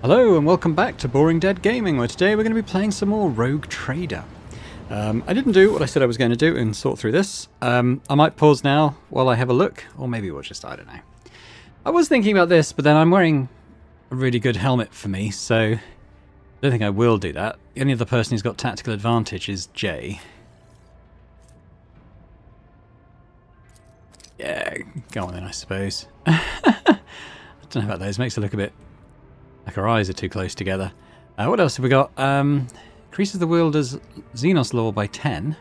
Hello and welcome back to Boring Dead Gaming, where today we're going to be playing some more Rogue Trader. I didn't do what I said I was going to do and sort through this. I might pause now while I have a look, or maybe we'll just, I don't know. I was thinking about this, but then I'm wearing a really good helmet for me, so I don't think I will do that. The only other person who's got tactical advantage is Jay. Yeah, go on then, I suppose. I don't know about those, makes it look a bit like our eyes are too close together. What else have we got? Increases the wielder's Xenos lore by 10.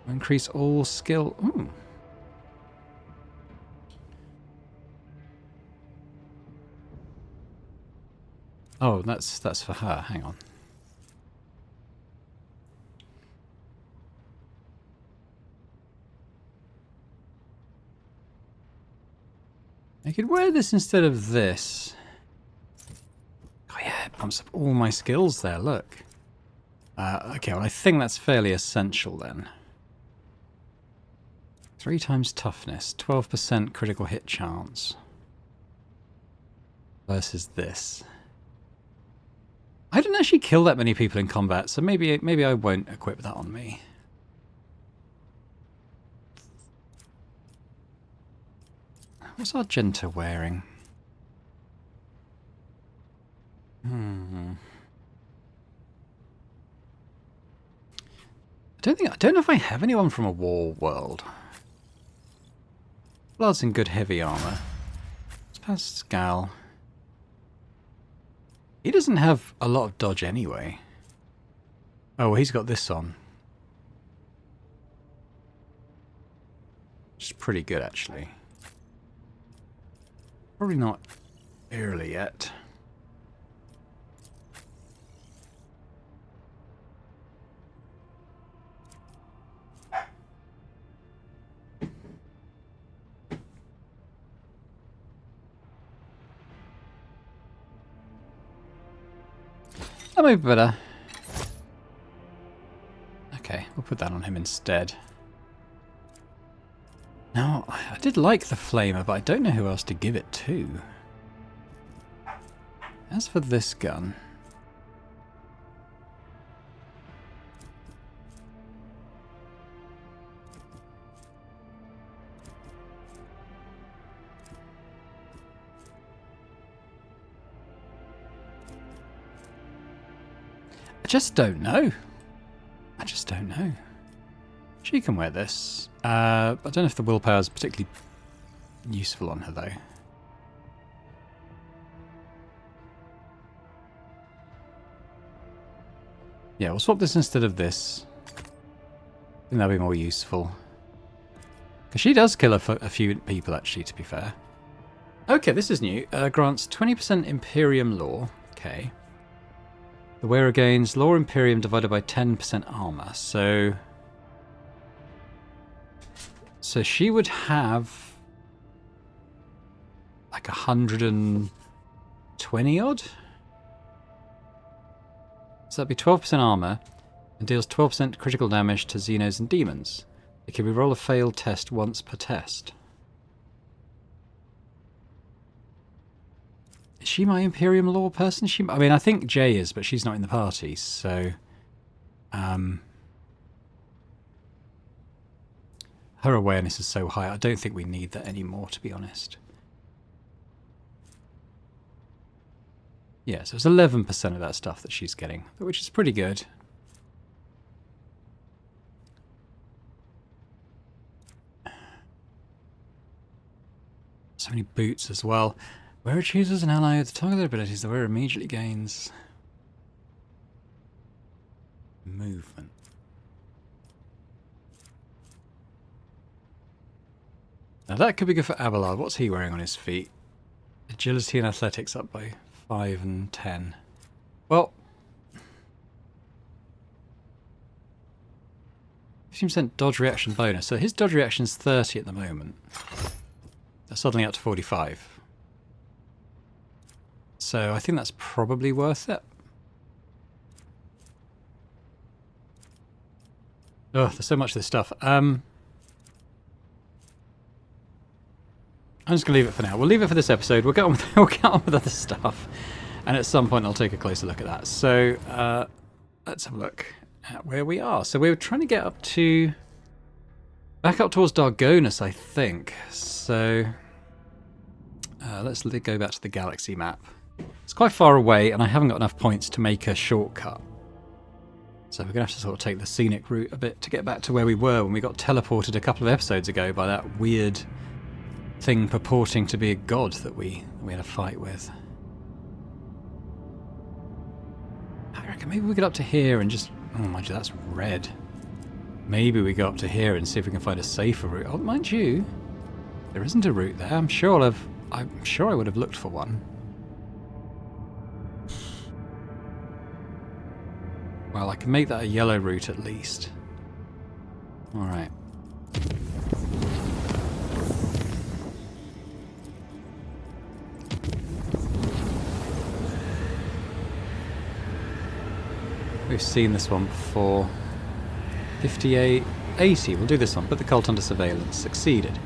Increase all skill. Ooh. Oh, that's for her. Hang on. I could wear this instead of this. Oh yeah, it pumps up all my skills there, look. Okay, well I think that's fairly essential then. 3 times toughness, 12% critical hit chance. Versus this. I didn't actually kill that many people in combat, so maybe I won't equip that on me. What's Argenta wearing? I don't know if I have anyone from a war world. Blood's in good heavy armor. It's Pascal. He doesn't have a lot of dodge anyway. Oh, well, he's got this on. Which is pretty good, actually. Probably not early yet. That might be better. Okay, we'll put that on him instead. Now, I did like the flamer, but I don't know who else to give it to. As for this gun... I just don't know. I just don't know. She can wear this. I don't know if the willpower is particularly useful on her, though. Yeah, we'll swap this instead of this. I think that'll be more useful. Because she does kill a few people, actually, to be fair. Okay, this is new. Grants 20% Imperium lore. Okay. The wearer gains lore Imperium divided by 10% armor. So she would have like 120 odd. So that'd be 12% armor and deals 12% critical damage to Xenos and demons. It can re-roll a failed test once per test. Is she my Imperium lore person? I mean, I think Jay is, but she's not in the party, so... her awareness is so high, I don't think we need that anymore, to be honest. Yeah, so it's 11% of that stuff that she's getting, which is pretty good. So many boots as well. Wearer chooses an ally with the target abilities, the wearer immediately gains movement. Now that could be good for Abelard. What's he wearing on his feet? Agility and athletics up by 5 and 10. Well, 15% dodge reaction bonus. So his dodge reaction is 30 at the moment. That's suddenly up to 45. So I think that's probably worth it. Oh, there's so much of this stuff. I I'm just going to leave it for now. We'll leave it for this episode. We'll get on with, we'll get on with other stuff. And at some point I'll take a closer look at that. So let's have a look at where we are. So we were trying to get up to... back up towards Dargonus, I think. So let's go back to the galaxy map. It's quite far away, and I haven't got enough points to make a shortcut. So we're going to have to sort of take the scenic route a bit to get back to where we were when we got teleported a couple of episodes ago by that weird thing purporting to be a god that we had a fight with. I reckon maybe we get up to here and just... oh, mind you, that's red. Maybe we go up to here and see if we can find a safer route. Oh, mind you, there isn't a route there. I'm sure I would have looked for one. Well, I can make that a yellow route at least. Alright. We've seen this one before. 58... 80, we'll do this one. Put the cult under surveillance. Succeeded.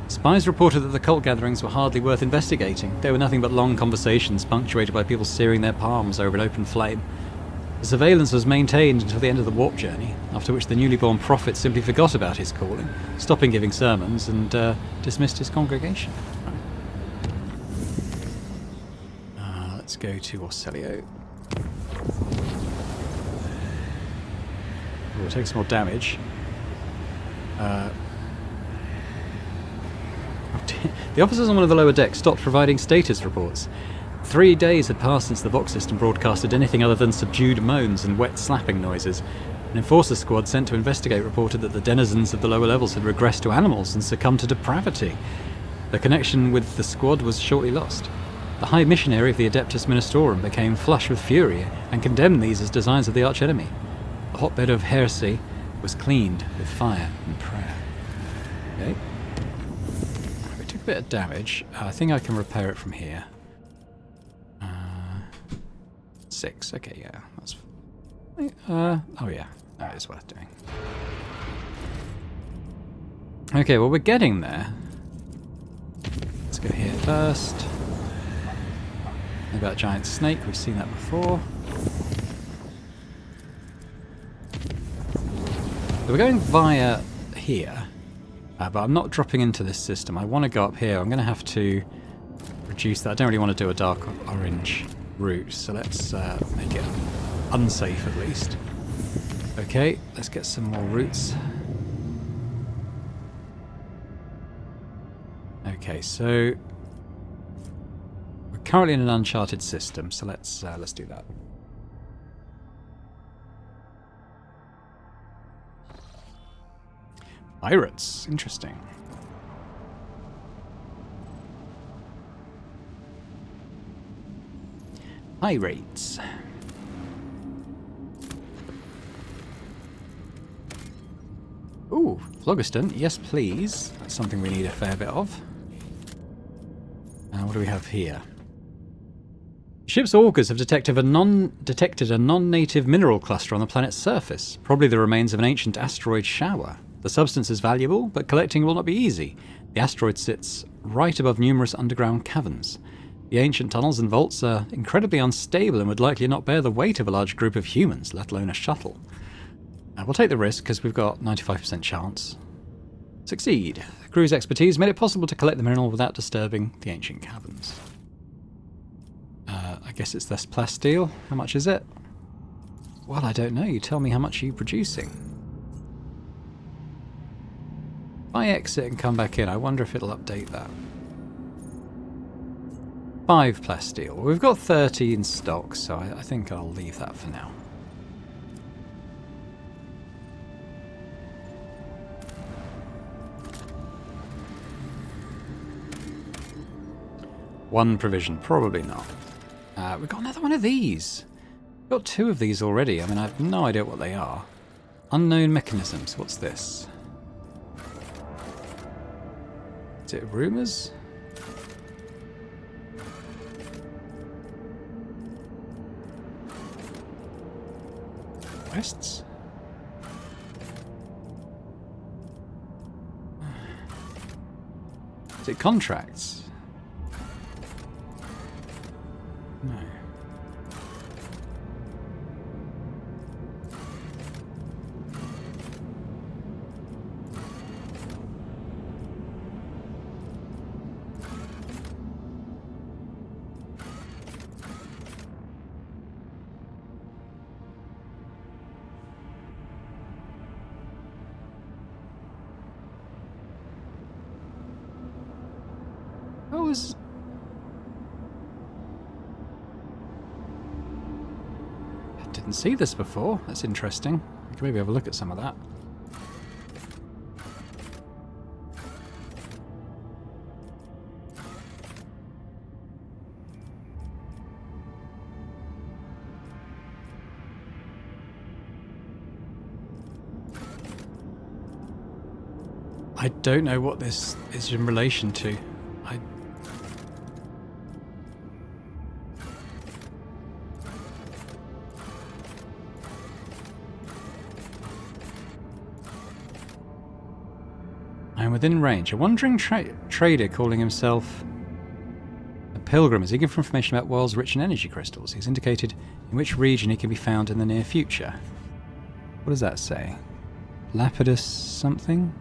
Spies reported that the cult gatherings were hardly worth investigating. They were nothing but long conversations punctuated by people searing their palms over an open flame. The surveillance was maintained until the end of the warp journey, after which the newly born prophet simply forgot about his calling, stopping giving sermons and dismissed his congregation. Right. Let's go to Orselio. We'll take some more damage. The officers on one of the lower decks stopped providing status reports. 3 days had passed since the Vox system broadcasted anything other than subdued moans and wet slapping noises. An enforcer squad sent to investigate reported that the denizens of the lower levels had regressed to animals and succumbed to depravity. The connection with the squad was shortly lost. The High Missionary of the Adeptus Ministorum became flush with fury and condemned these as designs of the archenemy. The hotbed of heresy was cleaned with fire and prayer. Okay. We took a bit of damage. I think I can repair it from here. 6. Okay, yeah. That's... oh yeah. That is worth doing. Okay, well we're getting there. Let's go here first. Maybe that giant snake. We've seen that before. So we're going via here, but I'm not dropping into this system. I want to go up here. I'm going to have to reduce that. I don't really want to do a dark orange route, so let's make it unsafe at least. Okay, let's get some more routes. Okay, so we're currently in an uncharted system, so let's do that. Pirates, interesting. Pirates. Ooh, phlogiston, yes please. That's something we need a fair bit of. What do we have here? Ship's augurs have detected a non-native mineral cluster on the planet's surface, probably the remains of an ancient asteroid shower. The substance is valuable, but collecting will not be easy. The asteroid sits right above numerous underground caverns. The ancient tunnels and vaults are incredibly unstable and would likely not bear the weight of a large group of humans, let alone a shuttle. We'll take the risk because we've got 95% chance. Succeed. The crew's expertise made it possible to collect the mineral without disturbing the ancient caverns. I guess it's this plasteel. How much is it? Well, I don't know. You tell me how much are you producing. If I exit and come back in, I wonder if it'll update that. 5 plasteel. We've got 30 in stock, so I think I'll leave that for now. One provision, probably not. We've got another one of these. We've got 2 of these already. I mean, I have no idea what they are. Unknown mechanisms. What's this? Is it rumours? Quests? Is it contracts? didn't see this before. That's interesting. We can maybe have a look at some of that. I don't know what this is in relation to. I am within range. A wandering trader calling himself a pilgrim is eager for information about worlds rich in energy crystals. He's indicated in which region he can be found in the near future. What does that say? Lapidus something?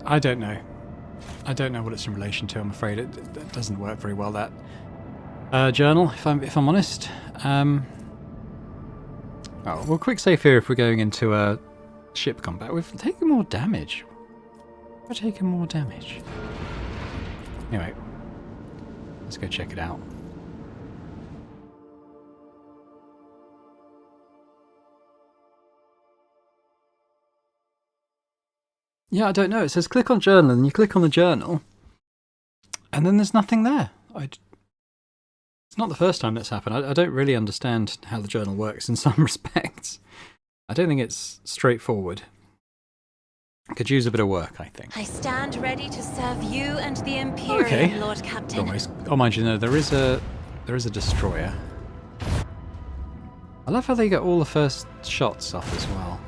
I don't know. I don't know what it's in relation to, I'm afraid. It doesn't work very well, that journal, if I'm honest. Oh, well, quick save here if we're going into a ship combat. We've taken more damage. We're taking more damage. Anyway, let's go check it out. Yeah, I don't know. It says click on journal, and you click on the journal, and then there's nothing there. It's not the first time that's happened. I don't really understand how the journal works in some respects. I don't think it's straightforward. Could use a bit of work, I think. I stand ready to serve you and the Imperium, Lord Captain. Almost. Oh, mind you, no, there is a destroyer. I love how they get all the first shots off as well.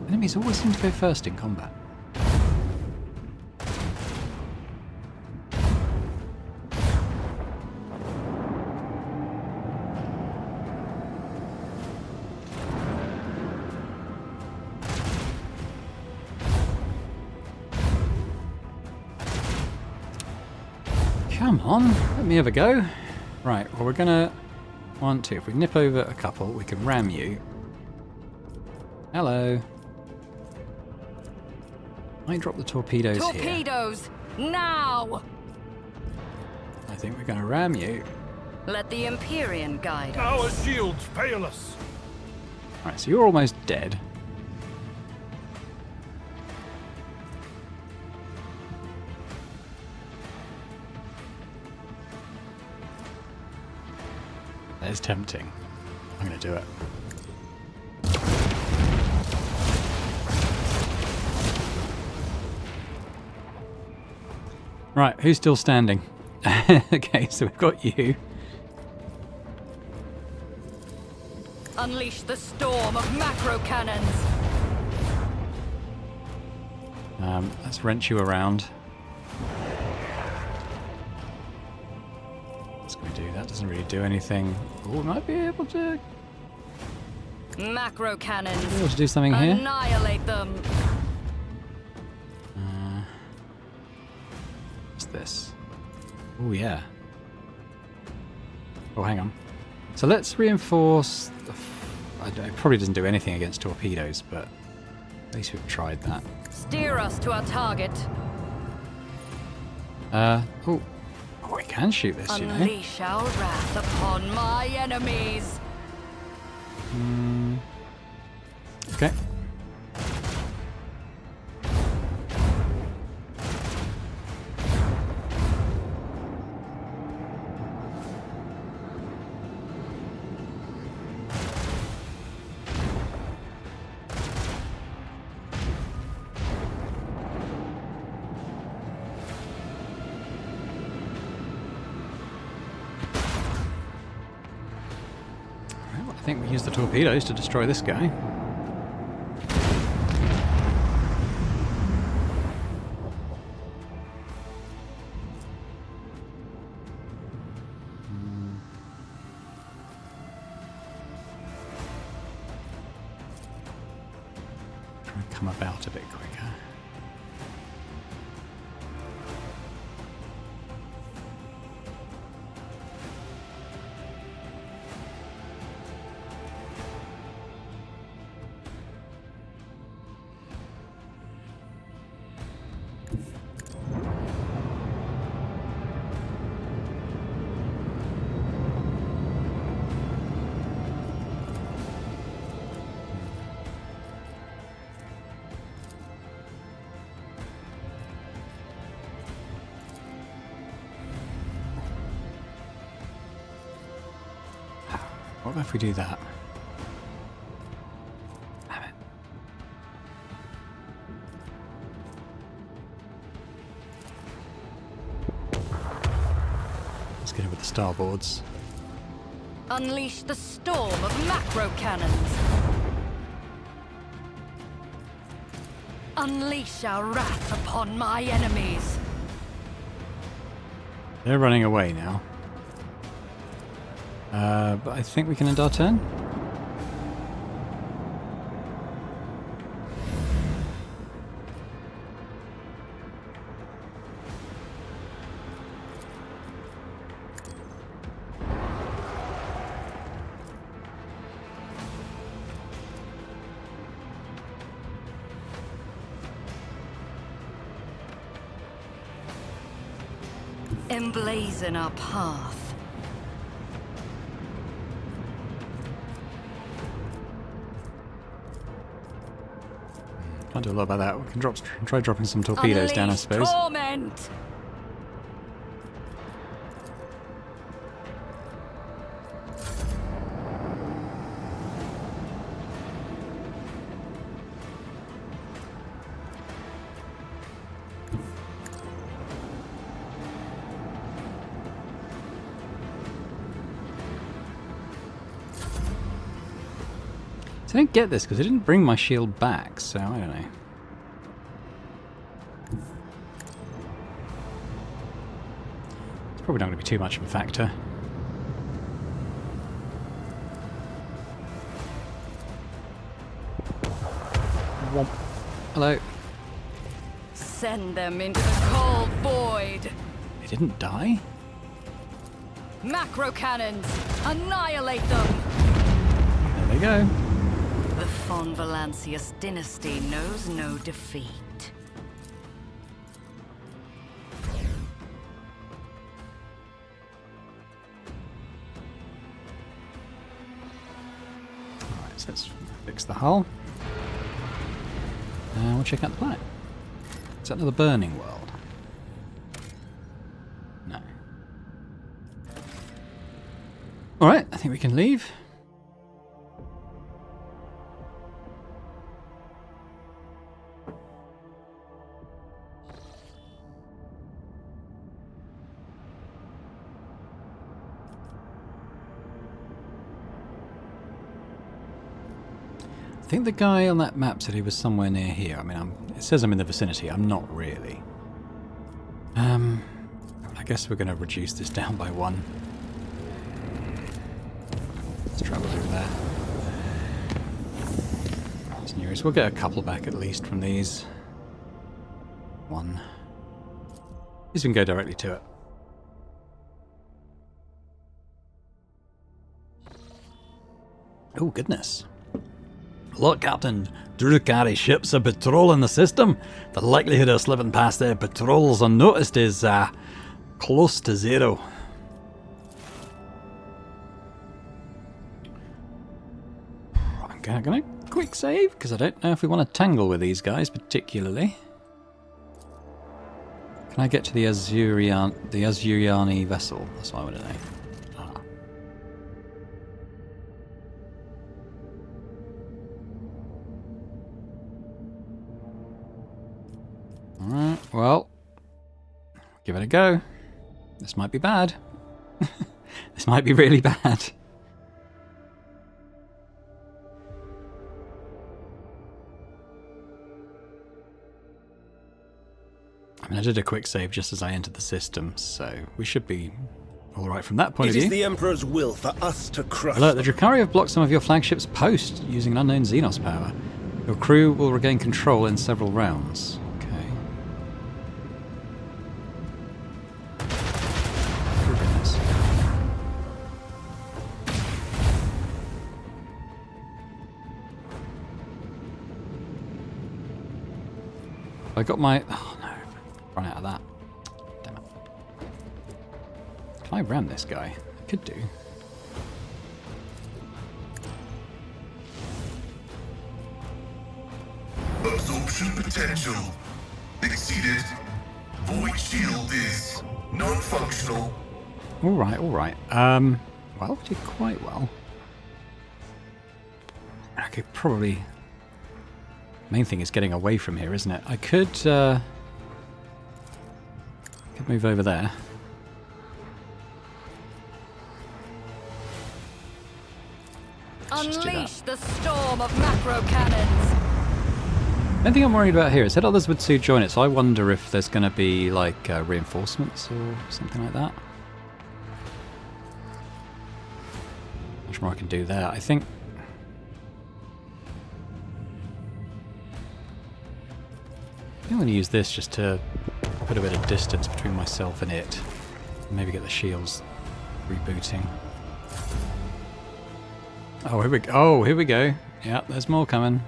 Enemies always seem to go first in combat. Come on, let me have a go. Right, well we're gonna want to. If we nip over a couple, we can ram you. Hello. I drop the torpedoes here. Torpedoes! Now! I think we're going to ram you. Let the Empyrean guide us. Our shields fail us. Alright, so you're almost dead. That is tempting. I'm going to do it. Right, who's still standing? Okay, so we've got you. Unleash the storm of macro cannons. Let's wrench you around. What's going to do? That doesn't really do anything. Oh, we might be able to... Macro cannons. Be able to do something here. Annihilate them. What's this? Oh, yeah. Oh, hang on. So let's reinforce... It probably doesn't do anything against torpedoes, but at least we've tried that. Steer us to our target. Oh, we can shoot this, you know. Unleash our wrath upon my enemies. Okay. I think we use the torpedoes to destroy this guy. Try and come about a bit quicker. What if we do that? Damn it. Let's get it with the starboards. Unleash the storm of macro cannons. Unleash our wrath upon my enemies. They're running away now. But I think we can end our turn. Emblazon our path. Can't do a lot about that. We can try dropping some torpedoes down, I suppose. Torment. So I didn't get this because I didn't bring my shield back, so I don't know. It's probably not going to be too much of a factor. Womp. Hello. Send them into the cold void. They didn't die? Macro cannons. Annihilate them. There they go. The Von Valancius dynasty knows no defeat. Alright, so let's fix the hull. And we'll check out the planet. Is that another burning world? No. Alright, I think we can leave. I think the guy on that map said he was somewhere near here. I mean, it says I'm in the vicinity. I'm not really. I guess we're going to reduce this down by 1. Let's travel over there. It's nearest. We'll get a couple back at least from these. 1. At least we can go directly to it. Oh, goodness. Look, Captain, Drukari ships are patrolling the system. The likelihood of slipping past their patrols unnoticed is, close to 0. I'm gonna quick save, because I don't know if we want to tangle with these guys particularly. Can I get to the Azuriani vessel? That's what I want to know. Alright, well, give it a go. This might be bad. This might be really bad. I mean, I did a quick save just as I entered the system, so we should be alright from that point of view. It is the Emperor's will for us to crush Alert, the Drukari have blocked some of your flagship's posts using an unknown Xenos power. Your crew will regain control in several rounds. Okay. Oh, goodness. I got my... Oh no, run out of that. Damn it. Can I ram this guy? I could do. Absorption potential exceeded. Void shield is non-functional. Alright, alright. Well, we did quite well. I could probably... Main thing is getting away from here, isn't it? I could move over there. Unleash the storm of macro cannons. The only thing I'm worried about here is that others would soon join it, so I wonder if there's going to be like reinforcements or something like that. Much more I can do there. I think I'm going to use this just to put a bit of distance between myself and it. Maybe get the shields rebooting. Oh, here we go. Oh, here we go. Yeah, there's more coming.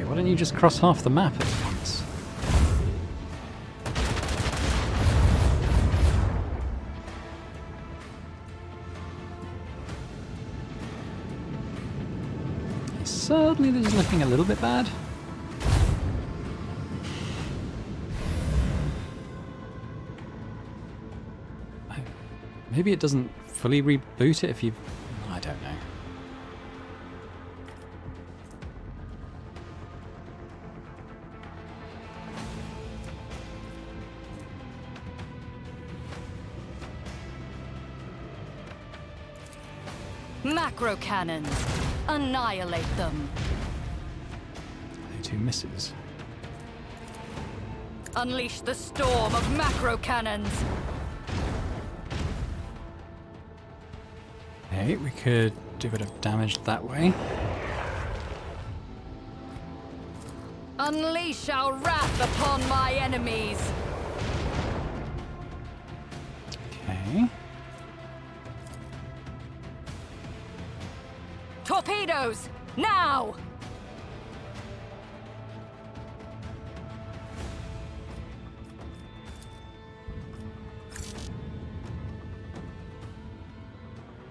Why don't you just cross half the map at once? Certainly this is looking a little bit bad. Maybe it doesn't fully reboot it if you... I don't know. Macro cannons. Annihilate them. Only 2 misses. Unleash the storm of macro cannons. Okay, we could do a bit of damage that way. Unleash our wrath upon my enemies. Okay. Torpedoes! Now!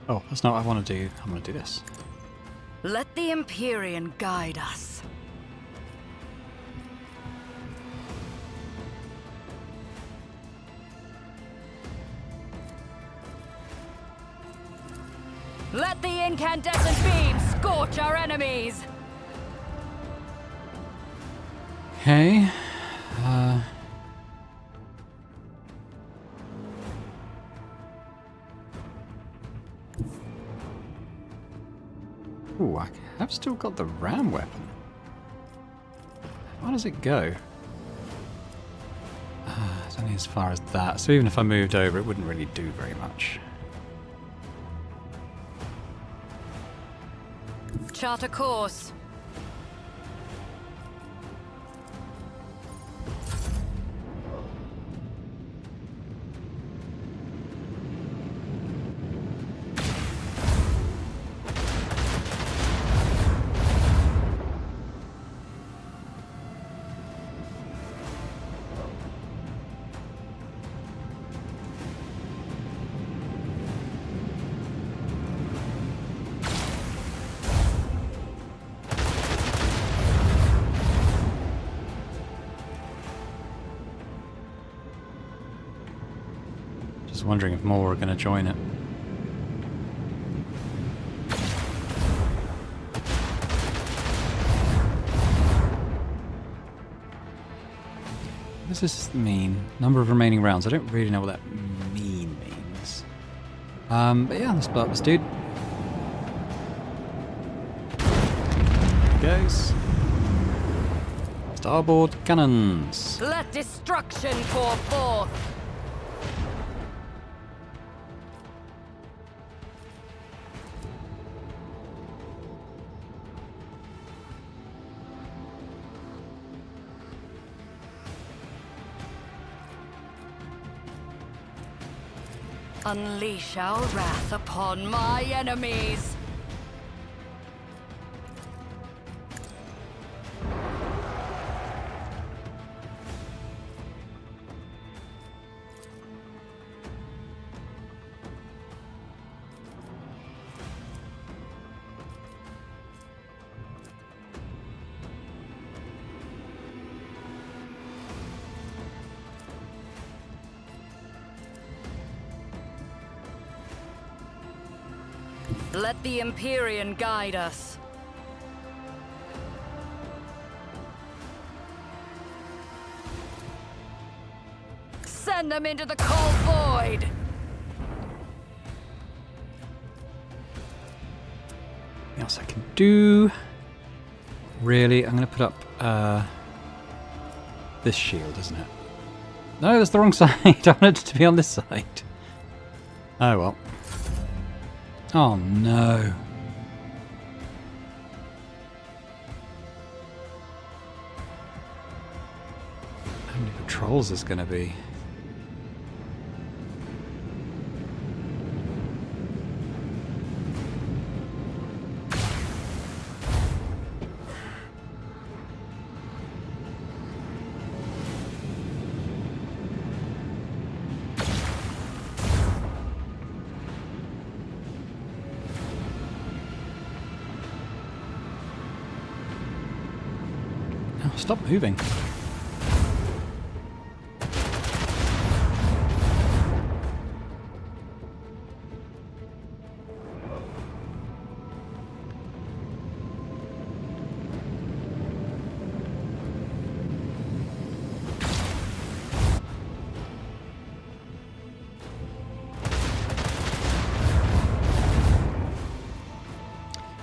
Oh, that's not what I want to do. I'm going to do this. Let the Empyrean guide us. Let the incandescent beam scorch our enemies! Okay. Ooh, I have still got the ram weapon. How does it go? It's only as far as that, so even if I moved over, it wouldn't really do very much. Chart a course. Just wondering if more are going to join it. What does this mean? Number of remaining rounds. I don't really know what that means. But yeah, let's blow up this dude. There he goes. Starboard cannons. Let destruction pour forth. Unleash our wrath upon my enemies. Let the Empyrean guide us. Send them into the cold void! Anything else I can do? Really? I'm going to put up this shield, isn't it? No, that's the wrong side. I wanted it to be on this side. Oh well. Oh no. How many patrols is going to be? Stop moving.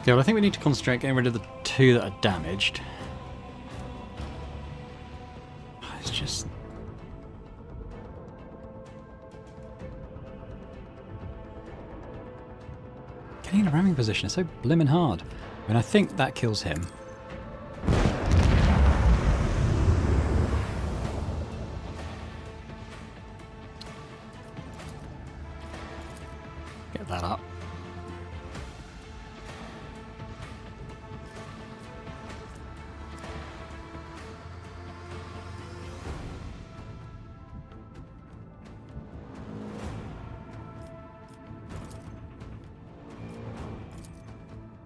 Okay, well I think we need to concentrate getting rid of the two that are damaged. Just getting in a ramming position is so blimmin' hard. I mean, I think that kills him. Get that up.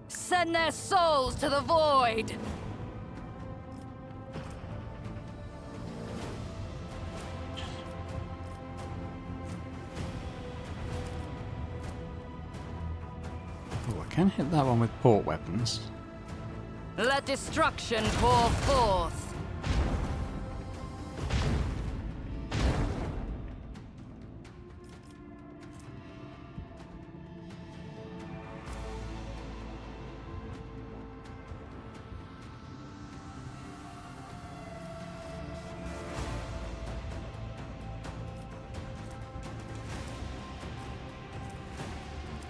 Send their souls to the void! Oh, I can hit that one with port weapons. Let destruction pour forth!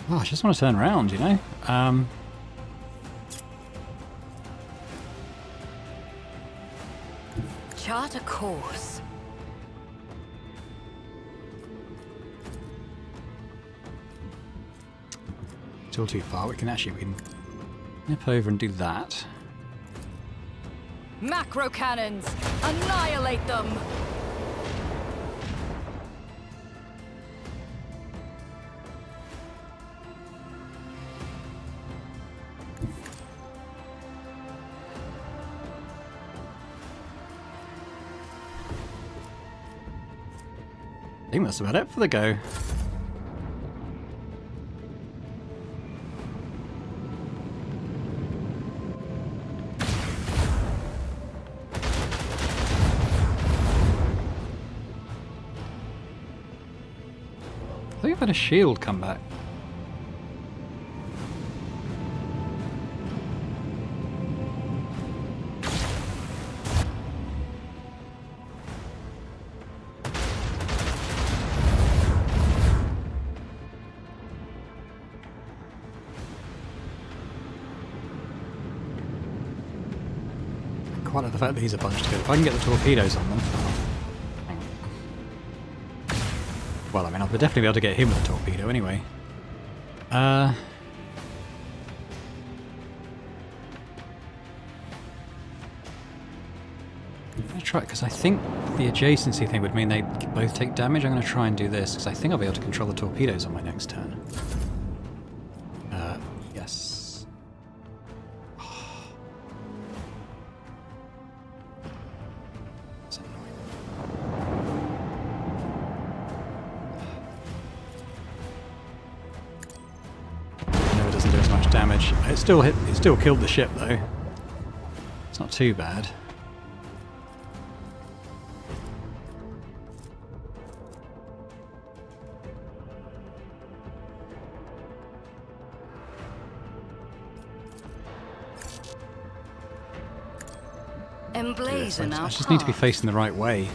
Oh, I just want to turn around, you know? Chart a course. Still too far. We can nip over and do that. Macro cannons! Annihilate them! I think that's about it for the go. I think I've had a shield come back. quite like the fact that he's a bunch together. If I can get the torpedoes on them... Hang on. Well, I mean, I'll definitely be able to get him with a torpedo anyway. I'm going to try it, because I think the adjacency thing would mean they both take damage. I'm going to try and do this, because I think I'll be able to control the torpedoes on my next turn. Yes. That's annoying. No, it doesn't do as much damage. It still killed the ship, though. It's not too bad. Emblazon I our just need to be path. facing the right way.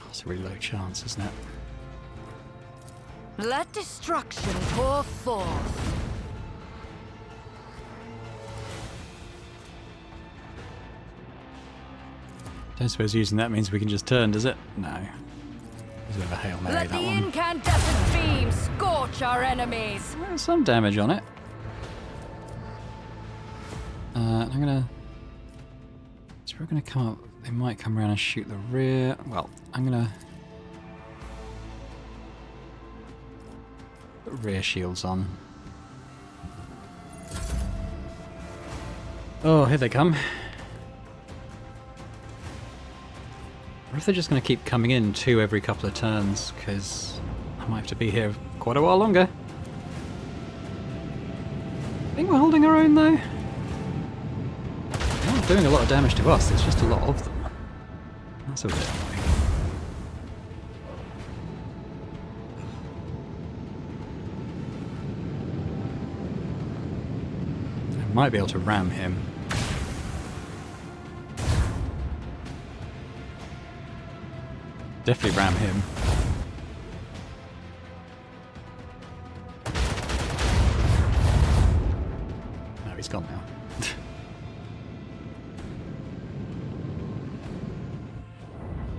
It's a really low chance, isn't it? Let destruction pour forth. Don't suppose using that means we can just turn, does it? No. It's a bit of a Hail Mary, Let that the one. incandescent beam scorch our enemies. There's some damage on it. I'm gonna... It's probably gonna come up... They might come around and shoot the rear... Well, I'm gonna... Put rear shields on. Oh, here they come. Or if they're just going to keep coming in 2 every couple of turns, because I might have to be here quite a while longer. I think we're holding our own, though. They're not doing a lot of damage to us, there's just a lot of them. That's a bit annoying. I might be able to ram him. Definitely ram him. No, he's gone now.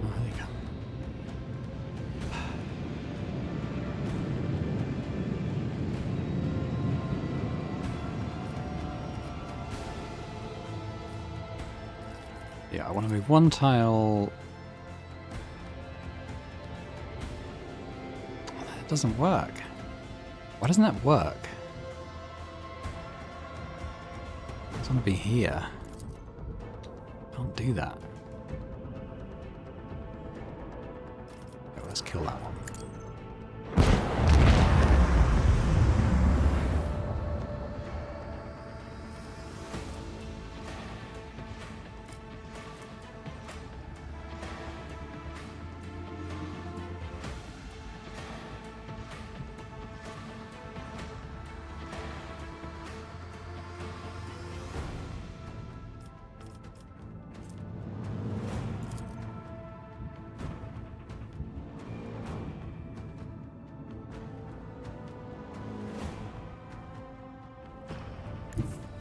Oh, there you go. Yeah, I want to move one tile. Doesn't work. Why doesn't that work? I just want to be here. Can't do that. Okay, let's kill that one.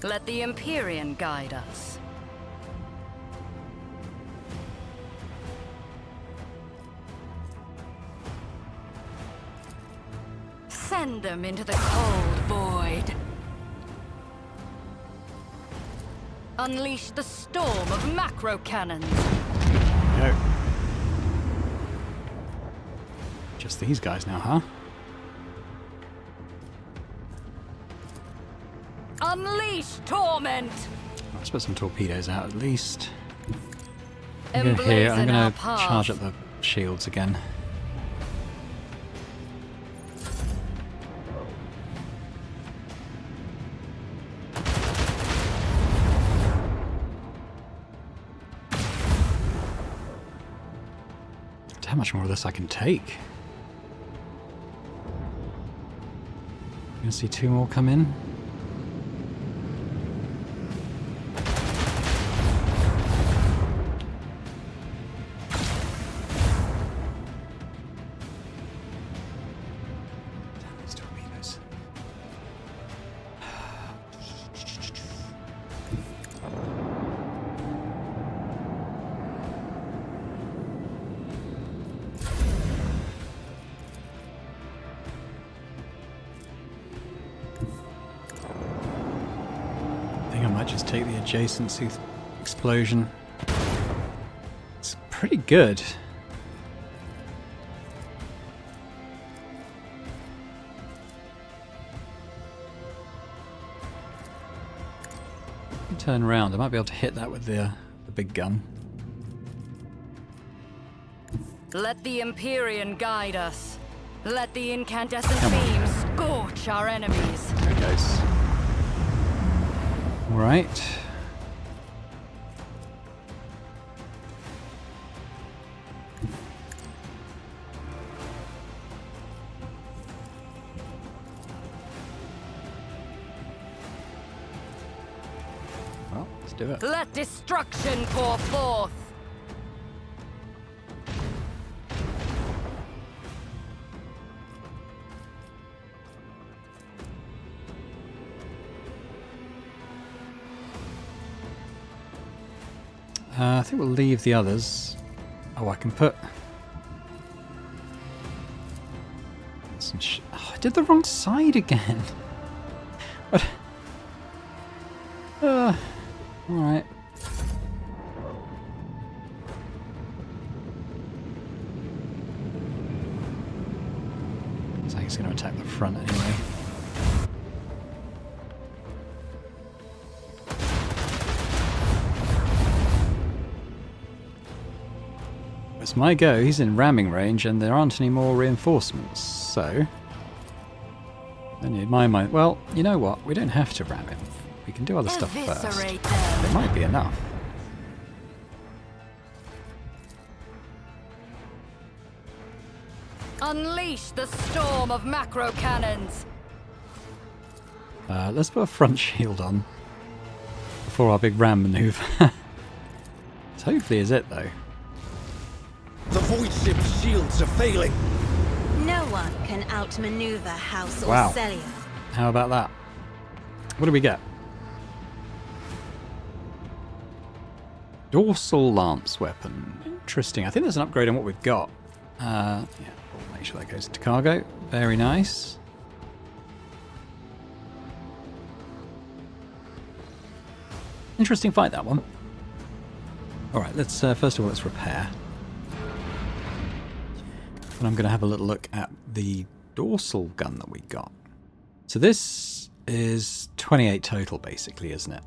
Let the Empyrean guide us. Send them into the cold void. Unleash the storm of macro cannons. Go. Just these guys now, huh? Unleash torment. Let's put some torpedoes out at least. Go here. I'm Emblazon going our to path. charge up the shields again. How much more of this I can take? Gonna see 2 more come in. Damn these torpedoes. I think I might just take the adjacency explosion. It's pretty good. Turn around. I might be able to hit that with the big gun. Let the Empyrean guide us. Let the incandescent beams scorch our enemies. There it goes. Right. Well, let's do it. Let destruction pour forth. I think we'll leave the others. Oh, I can put some oh, I did the wrong side again. What? Alright. Looks like he's going to attack the front anyway. It's my go. He's in ramming range and there aren't any more reinforcements, so... Then in my mind... Well, you know what? We don't have to ram him. We can do other stuff first. Eviscerate them. It might be enough. Unleash the storm of macro cannons. Let's put a front shield on before our big ram maneuver. This hopefully is it, though. The void ship's shields are failing. No one can outmaneuver House Wow. Orcelia. How about that? What do we get? Dorsal lance weapon. Interesting. I think there's an upgrade on what we've got. Yeah, we'll make sure that goes into cargo. Very nice. Interesting fight, that one. Alright, let's first of all, let's repair. And I'm going to have a little look at the dorsal gun that we got. So this is 28 total, basically, isn't it?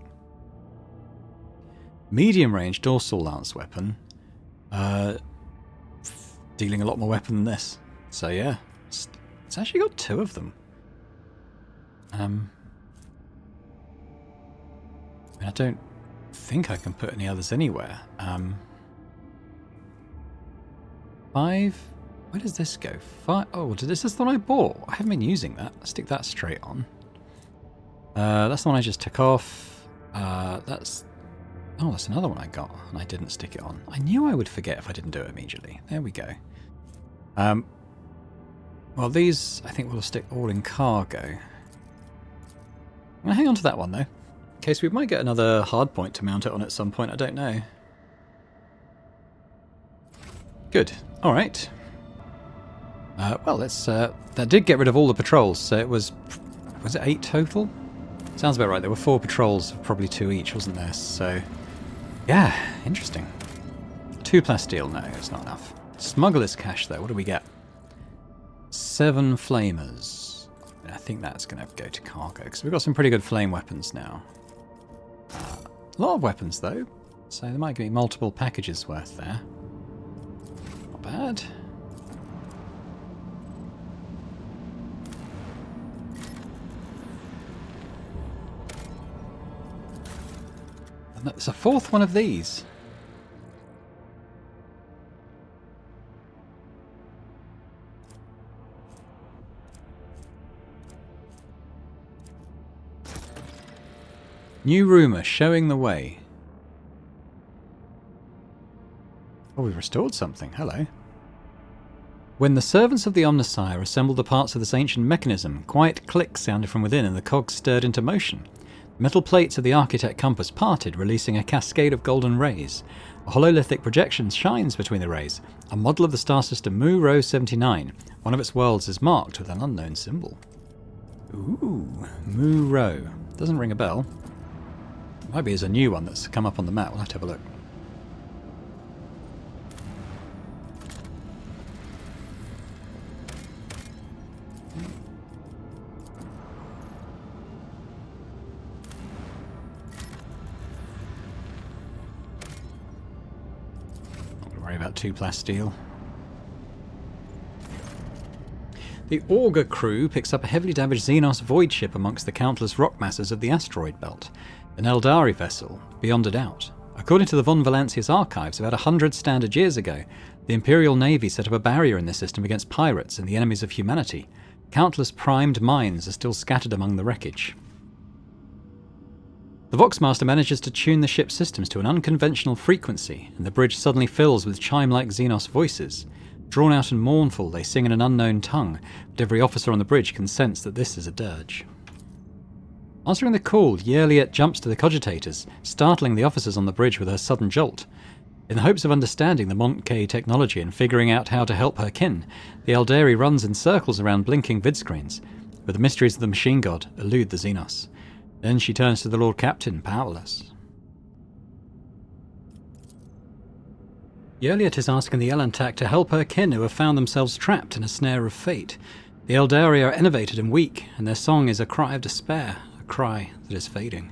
Medium range dorsal lance weapon. Dealing a lot more weapon than this. So yeah, it's actually got 2 of them. I don't think I can put any others anywhere. 5... Where does this go? 5... Oh, this is the one I bought. I haven't been using that. Let's stick that straight on. That's the one I just took off. That's... Oh, that's another one I got, and I didn't stick it on. I knew I would forget if I didn't do it immediately. There we go. Well, these, I think we'll stick all in cargo. I'm going to hang on to that one, though. In case we might get another hard point to mount it on at some point. I don't know. Good. All right. Well, let's... that did get rid of all the patrols, so it was... Was it 8 total? Sounds about right. There were 4 patrols, probably 2 each, wasn't there? So, yeah, interesting. 2 plasteel, no, it's not enough. Smuggler's cache, though, what do we get? 7 flamers. I think that's going to go to cargo, because we've got some pretty good flame weapons now. A lot of weapons, though, so there might be multiple packages worth there. Not bad. There's a 4th one of these. New rumour showing the way. Oh, we've restored something. Hello. When the servants of the Omnissiah assembled the parts of this ancient mechanism, quiet clicks sounded from within and the cogs stirred into motion. The metal plates of the architect compass parted, releasing a cascade of golden rays. A hololithic projection shines between the rays. A model of the star system Mu Rho 79. One of its worlds is marked with an unknown symbol. Ooh, Mu Rho. Doesn't ring a bell. Might be as a new one that's come up on the map. We'll have to have a look. About 2 plasteel. The Augur crew picks up a heavily damaged Xenos void ship amongst the countless rock masses of the asteroid belt. An Eldari vessel, beyond a doubt. According to the Von Valancius archives, about 100 standard years ago, the Imperial Navy set up a barrier in this system against pirates and the enemies of humanity. Countless primed mines are still scattered among the wreckage. The Voxmaster manages to tune the ship's systems to an unconventional frequency, and the bridge suddenly fills with chime-like Xenos voices. Drawn out and mournful, they sing in an unknown tongue, but every officer on the bridge can sense that this is a dirge. Answering the call, Yerliet jumps to the cogitators, startling the officers on the bridge with her sudden jolt. In the hopes of understanding the Monkey technology and figuring out how to help her kin, the Eldari runs in circles around blinking vidscreens, but the mysteries of the machine god elude the Xenos. Then she turns to the Lord Captain, powerless. Yerliet is asking the Elantak to help her kin who have found themselves trapped in a snare of fate. The Eldari are enervated and weak, and their song is a cry of despair, a cry that is fading.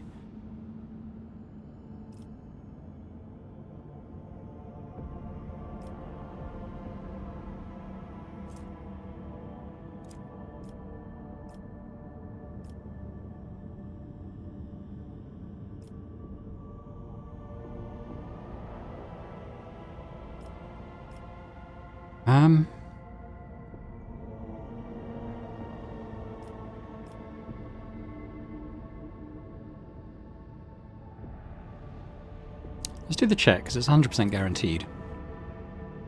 Let's do the check, because it's 100% guaranteed.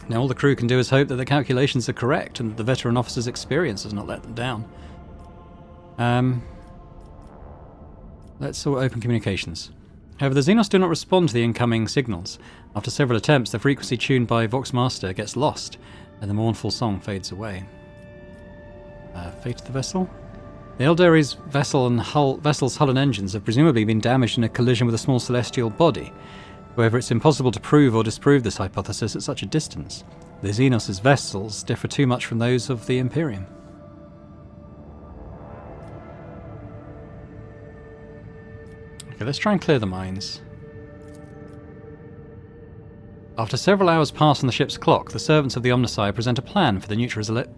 Now all the crew can do is hope that the calculations are correct and that the veteran officer's experience has not let them down. Let's sort open communications. However, the Xenos do not respond to the incoming signals. After several attempts, the frequency tuned by Voxmaster gets lost, and the mournful song fades away. Fate of the vessel? The Eldari's vessel's hull and engines have presumably been damaged in a collision with a small celestial body. However, it's impossible to prove or disprove this hypothesis at such a distance. The Xenos' vessels differ too much from those of the Imperium. Okay, let's try and clear the mines. After several hours pass on the ship's clock, the servants of the Omnissiah present a plan for the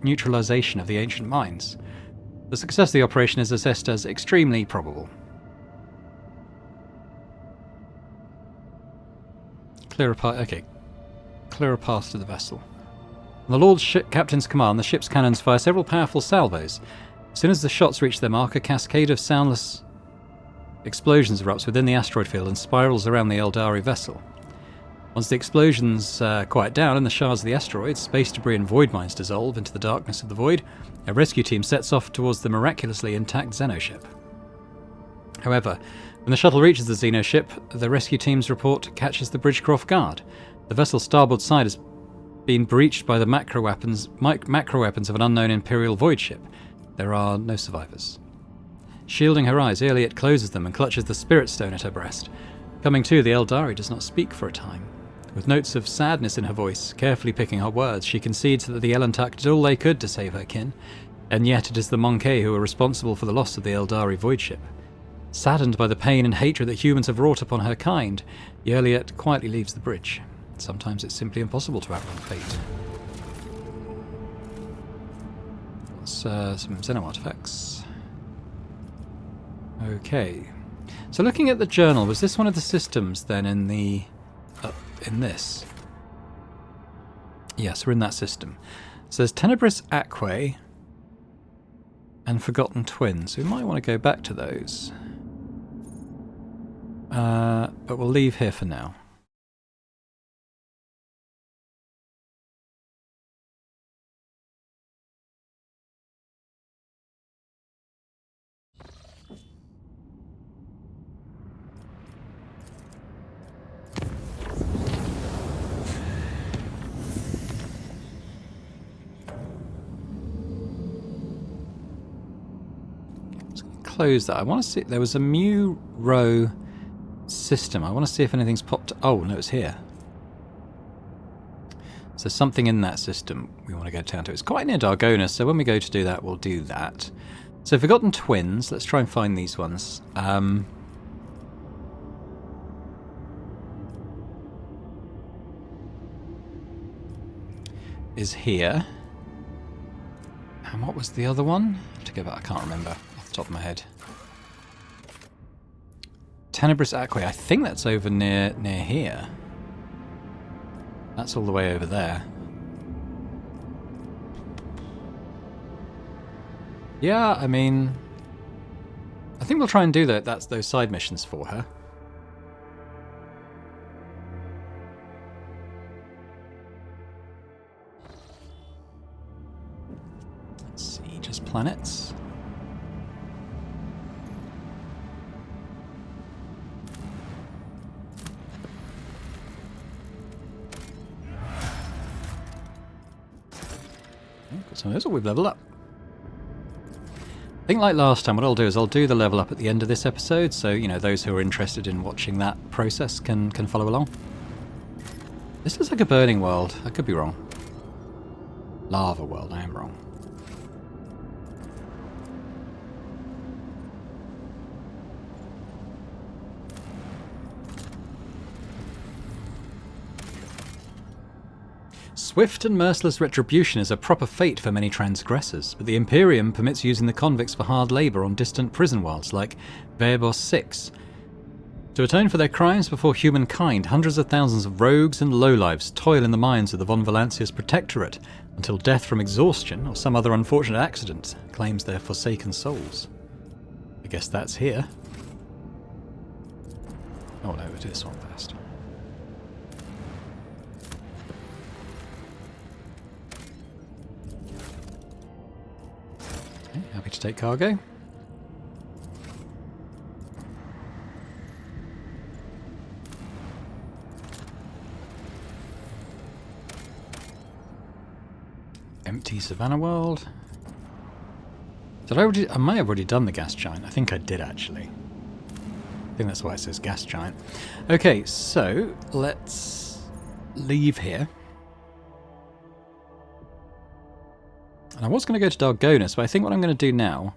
neutralization of the ancient mines. The success of the operation is assessed as extremely probable. Clear a path to the vessel. On the Lord Captain's command, the ship's cannons fire several powerful salvos. As soon as the shots reach their mark, a cascade of soundless explosions erupts within the asteroid field and spirals around the Eldari vessel. Once the explosions quiet down and the shards of the asteroid, space debris and void mines dissolve into the darkness of the void, a rescue team sets off towards the miraculously intact Xenoship. However, when the shuttle reaches the Xenoship, the rescue team's report catches the bridge crew off guard. The vessel's starboard side has been breached by the macro weapons of an unknown Imperial void ship. There are no survivors. Shielding her eyes, Iliot closes them and clutches the spirit stone at her breast. Coming to, the Eldari does not speak for a time. With notes of sadness in her voice, carefully picking her words, she concedes that the Elantak did all they could to save her kin, and yet it is the Monkey who are responsible for the loss of the Eldari void ship. Saddened by the pain and hatred that humans have wrought upon her kind, Yerliet quietly leaves the bridge. Sometimes it's simply impossible to outrun fate. Some Xeno artifacts. Okay. So looking at the journal, was this one of the systems then in the... in this? Yes, we're in that system. So there's Tenebris Aquae and Forgotten Twins. We might want to go back to those. but we'll leave here for now. Close that. I want to see. There was a Mu row system. I want to see if anything's popped. Oh no, it's here. So something in that system we want to go down to. It's quite near Dargona, so when we go to do that, we'll do that. So Forgotten Twins. Let's try and find these ones. Is here. And what was the other one? To go back, I can't remember off the top of my head. Tenebris Aquae. I think that's over near here. That's all the way over there. Yeah, I mean, I think we'll try and do that. That's those side missions for her. Let's see, just planets. Got some of those. Oh, we've leveled up. I think like last time, what I'll do is I'll do the level up at the end of this episode, so, you know, those who are interested in watching that process can follow along. This looks like a burning world. I could be wrong. Lava world, I am wrong. Swift and merciless retribution is a proper fate for many transgressors, but the Imperium permits using the convicts for hard labour on distant prison worlds like Verbos 6. To atone for their crimes before humankind, hundreds of thousands of rogues and lowlifes toil in the mines of the Von Valancius Protectorate until death from exhaustion or some other unfortunate accident claims their forsaken souls. I guess that's here. Oh no, we'll do this one first. Happy to take cargo. Empty Savannah World. Did I may have already done the gas giant. I think I did actually. I think that's why it says gas giant. Okay, so let's leave here. And I was going to go to Dargonus, but I think what I'm going to do now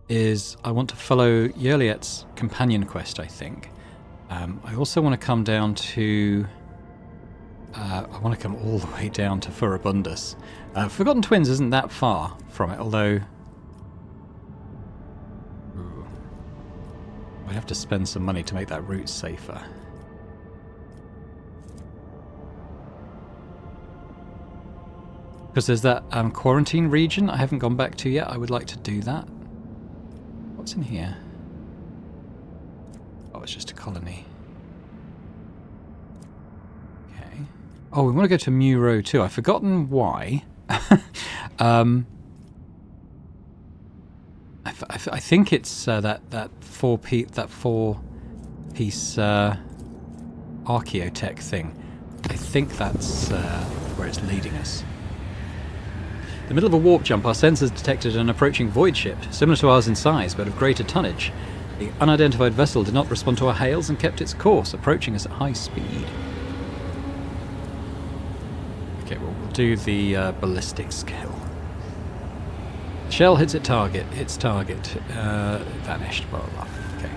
is I want to follow Yerliet's companion quest, I think. I also want to come down to... I want to come all the way down to Furibundus. Forgotten Twins isn't that far from it, although... Ooh, I'd have to spend some money to make that route safer. Because there's that quarantine region I haven't gone back to yet. I would like to do that. What's in here? Oh, it's just a colony. Okay. Oh, we want to go to Muro too. I've forgotten why. I think it's that four-piece archaeotech thing. I think that's where it's leading us. In the middle of a warp jump, our sensors detected an approaching void ship, similar to ours in size, but of greater tonnage. The unidentified vessel did not respond to our hails and kept its course, approaching us at high speed. Okay, well, we'll do the ballistic skill. Shell hits its target, vanished, blah, blah, blah. Okay.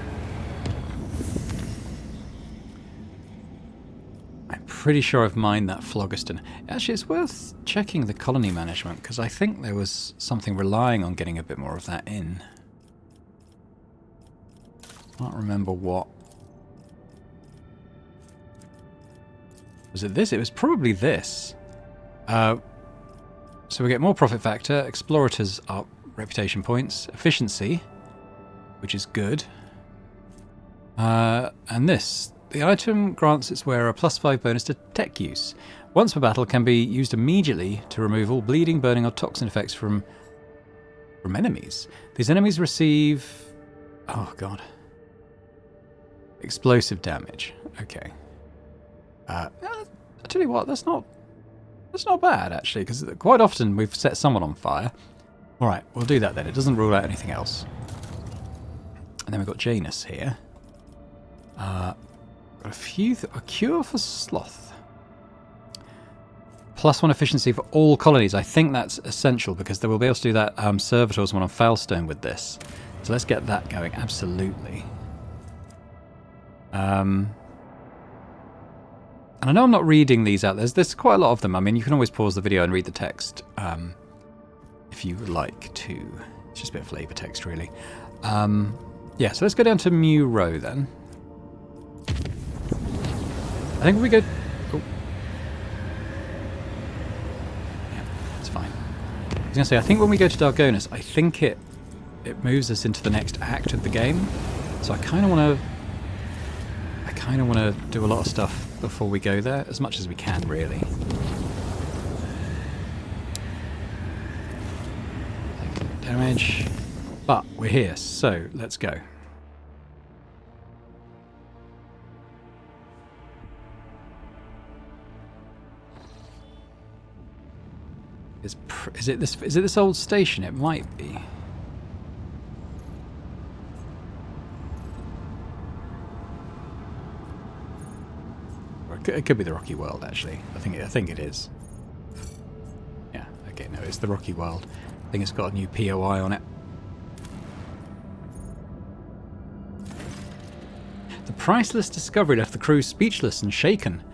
Pretty sure I've mined that phlogiston. Actually, it's worth checking the colony management, because I think there was something relying on getting a bit more of that in. Can't remember what. Was it this? It was probably this. So we get more profit factor, explorators up, reputation points, efficiency, which is good. And this. The item grants its wearer a +5 bonus to tech use. Once per battle can be used immediately to remove all bleeding, burning or toxin effects from enemies. These enemies receive... oh god. Explosive damage. Okay. I tell you what, that's not bad actually, because quite often we've set someone on fire. Alright, we'll do that then. It doesn't rule out anything else. And then we've got Janus here. Got a cure for sloth. +1 efficiency for all colonies. I think that's essential because they will be able to do that servitors one on Foulstone with this. So let's get that going. Absolutely. And I know I'm not reading these out. There's quite a lot of them. I mean, you can always pause the video and read the text if you would like to. It's just a bit of flavour text, really. Yeah, so let's go down to Mew Row then. I think we go... oh. Yeah, it's fine. I was going to say, I think when we go to Dargonus, I think it moves us into the next act of the game. So I kind of want to do a lot of stuff before we go there, as much as we can, really. Damage. But we're here, so let's go. Is it this old station? It might be. Or it could be the Rocky World, actually. I think it is. Yeah. Okay. No, it's the Rocky World. I think it's got a new POI on it. The priceless discovery left the crew speechless and shaken.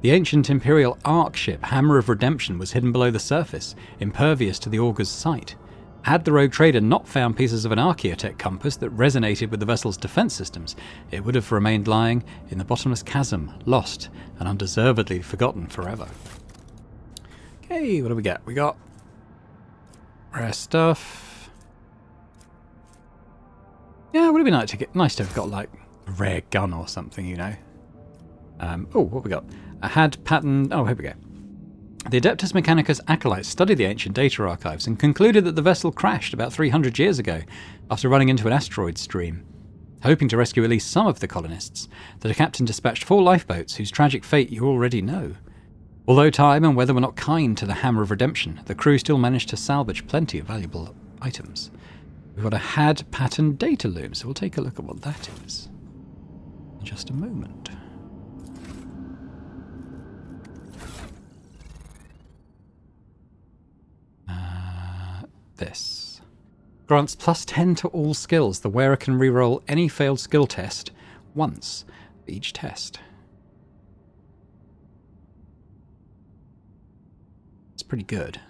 The ancient Imperial Ark ship, Hammer of Redemption, was hidden below the surface, impervious to the Augur's sight. Had the rogue trader not found pieces of an Archaeotech compass that resonated with the vessel's defense systems, it would have remained lying in the bottomless chasm, lost and undeservedly forgotten forever. Okay, what do we get? We got rare stuff. Yeah, it would have been nice to have got like a rare gun or something, you know. Oh, what we got? A had pattern... oh, here we go. The Adeptus Mechanicus acolytes studied the ancient data archives and concluded that the vessel crashed about 300 years ago after running into an asteroid stream. Hoping to rescue at least some of the colonists, the captain dispatched 4 lifeboats whose tragic fate you already know. Although time and weather were not kind to the Hammer of Redemption, the crew still managed to salvage plenty of valuable items. We've got a had pattern data loom, so we'll take a look at what that is in just a moment. This grants +10 to all skills. The wearer can reroll any failed skill test once for each test. It's pretty good.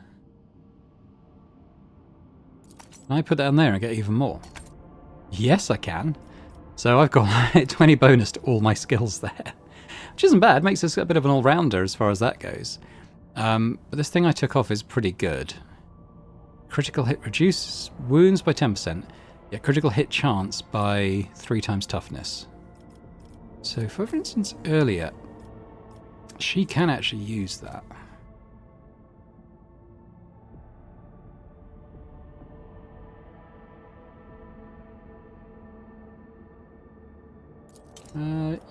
Can I put that in there and get even more? Yes, I can. So I've got 20 bonus to all my skills there, which isn't bad. Makes us a bit of an all-rounder as far as that goes. But this thing I took off is pretty good. Critical hit reduces wounds by 10%, yet critical hit chance by 3 times toughness. So, for instance, earlier, she can actually use that.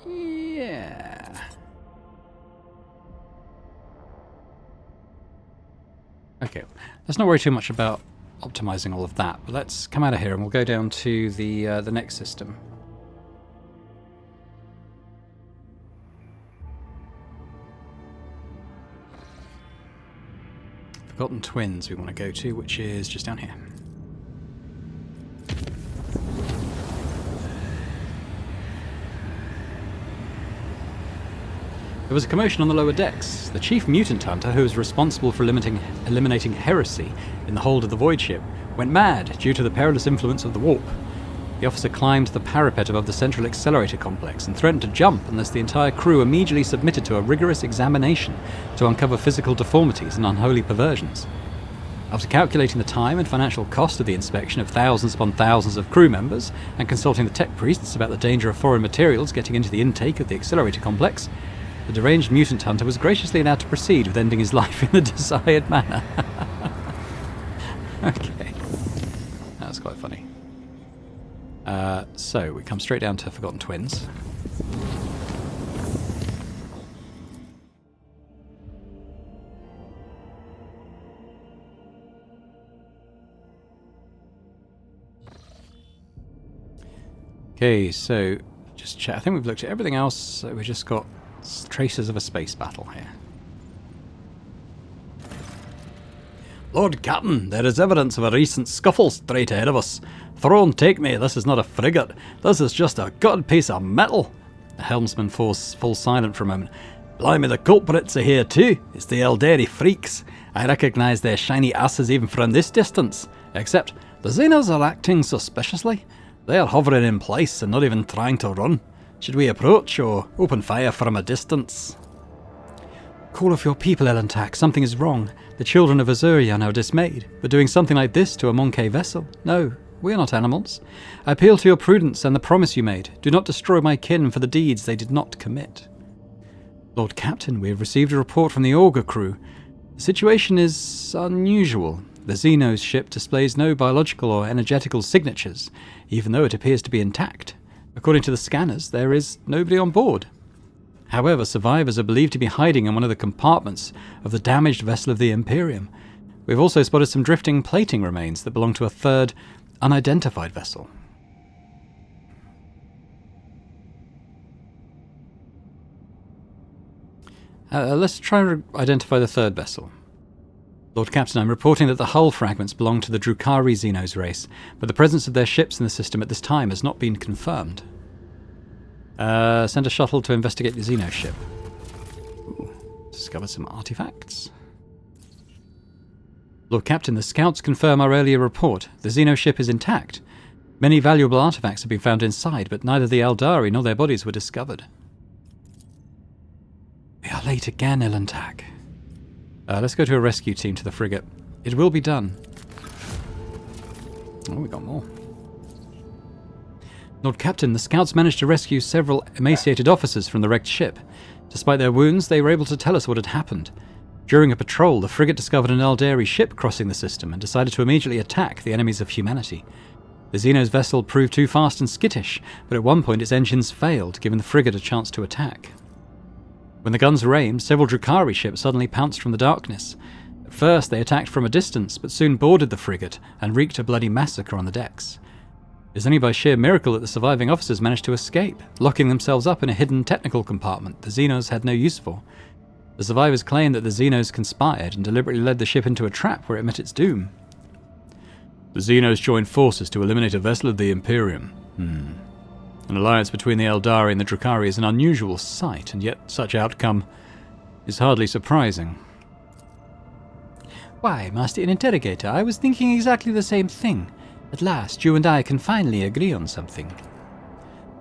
Yeah. Okay, let's not worry too much about optimizing all of that, but let's come out of here and we'll go down to the next system. Forgotten Twins we want to go to, which is just down here. There was a commotion on the lower decks. The chief mutant hunter, who was responsible for eliminating heresy in the hold of the void ship, went mad due to the perilous influence of the warp. The officer climbed the parapet above the central accelerator complex and threatened to jump unless the entire crew immediately submitted to a rigorous examination to uncover physical deformities and unholy perversions. After calculating the time and financial cost of the inspection of thousands upon thousands of crew members, and consulting the tech priests about the danger of foreign materials getting into the intake of the accelerator complex, the deranged mutant hunter was graciously allowed to proceed with ending his life in the desired manner. Okay. That's quite funny. So, we come straight down to Forgotten Twins. Okay, so just check. I think we've looked at everything else, so we've just got traces of a space battle here. Lord Captain, there is evidence of a recent scuffle straight ahead of us. Throne, take me, this is not a frigate. This is just a gutted piece of metal. The helmsman falls silent for a moment. Blimey, the culprits are here too. It's the Eldari freaks. I recognise their shiny asses even from this distance. Except, the Xenos are acting suspiciously. They are hovering in place and not even trying to run. Should we approach or open fire from a distance? Call off your people, Owlcat. Something is wrong. The children of Azurian are dismayed, but doing something like this to a Monkey vessel? No, we are not animals. I appeal to your prudence and the promise you made. Do not destroy my kin for the deeds they did not commit. Lord Captain, we have received a report from the Augur crew. The situation is unusual. The Xenos ship displays no biological or energetical signatures, even though it appears to be intact. According to the scanners, there is nobody on board. However, survivors are believed to be hiding in one of the compartments of the damaged vessel of the Imperium. We've also spotted some drifting plating remains that belong to a third, unidentified vessel. Let's try and identify the third vessel. Lord Captain, I'm reporting that the hull fragments belong to the Drukhari Xenos race, but the presence of their ships in the system at this time has not been confirmed. Send a shuttle to investigate the Xeno ship. Ooh, discovered some artifacts. Lord Captain, the scouts confirm our earlier report. The Xeno ship is intact. Many valuable artifacts have been found inside, but neither the Eldari nor their bodies were discovered. We are late again, Owlcat. Let's go to a rescue team to the frigate. It will be done. Oh, we got more. Lord Captain, the scouts managed to rescue several emaciated officers from the wrecked ship. Despite their wounds, they were able to tell us what had happened. During a patrol, the frigate discovered an Eldari ship crossing the system and decided to immediately attack the enemies of humanity. The Xenos vessel proved too fast and skittish, but at one point its engines failed, giving the frigate a chance to attack. When the guns were aimed, several Drukhari ships suddenly pounced from the darkness. At first, they attacked from a distance, but soon boarded the frigate and wreaked a bloody massacre on the decks. It is only by sheer miracle that the surviving officers managed to escape, locking themselves up in a hidden technical compartment the Xenos had no use for. The survivors claim that the Xenos conspired and deliberately led the ship into a trap where it met its doom. The Xenos joined forces to eliminate a vessel of the Imperium. An alliance between the Eldari and the Drukhari is an unusual sight, and yet such outcome is hardly surprising. Why, Master Interrogator, I was thinking exactly the same thing. At last, you and I can finally agree on something.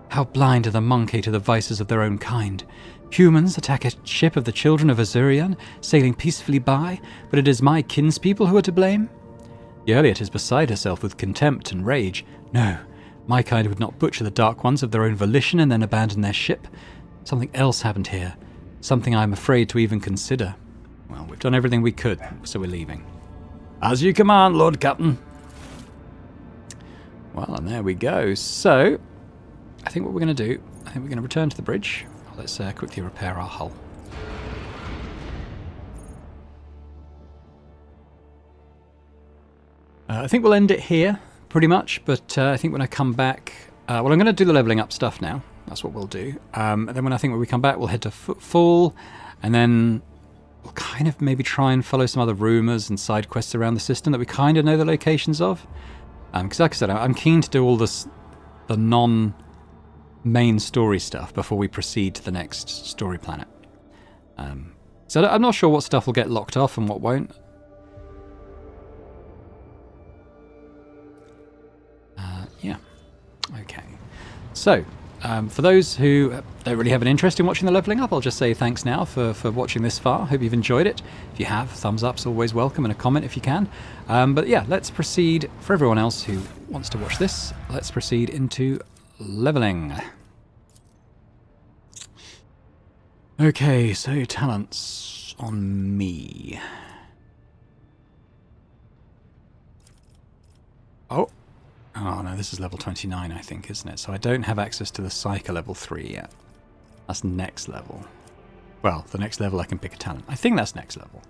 How blind are the Monkey to the vices of their own kind. Humans attack a ship of the children of Azurian, sailing peacefully by, but it is my kinspeople who are to blame? The Elliot is beside herself with contempt and rage. No, my kind would not butcher the Dark Ones of their own volition and then abandon their ship. Something else happened here. Something I'm afraid to even consider. Well, we've done everything we could, so we're leaving. As you command, Lord Captain. Well, and there we go. So, I think what we're going to do, I think we're going to return to the bridge. Let's quickly repair our hull. I think we'll end it here, pretty much, but I think when I come back... well, I'm going to do the levelling up stuff now. That's what we'll do. And then when we come back, we'll head to Footfall, and then we'll kind of maybe try and follow some other rumours and side quests around the system that we kind of know the locations of. Because like I said, I'm keen to do all this, the non-main story stuff before we proceed to the next story planet. So I'm not sure what stuff will get locked off and what won't. Yeah. Okay. So, For those who don't really have an interest in watching the leveling up, I'll just say thanks now for watching this far. Hope you've enjoyed it. If you have, thumbs up's always welcome, and a comment if you can. But yeah, let's proceed. For everyone else who wants to watch this, let's proceed into leveling. Okay, so talents on me. Oh no, this is level 29, I think, isn't it? So I don't have access to the Psyker level 3 yet. That's next level. Well, the next level I can pick a talent. I think that's next level.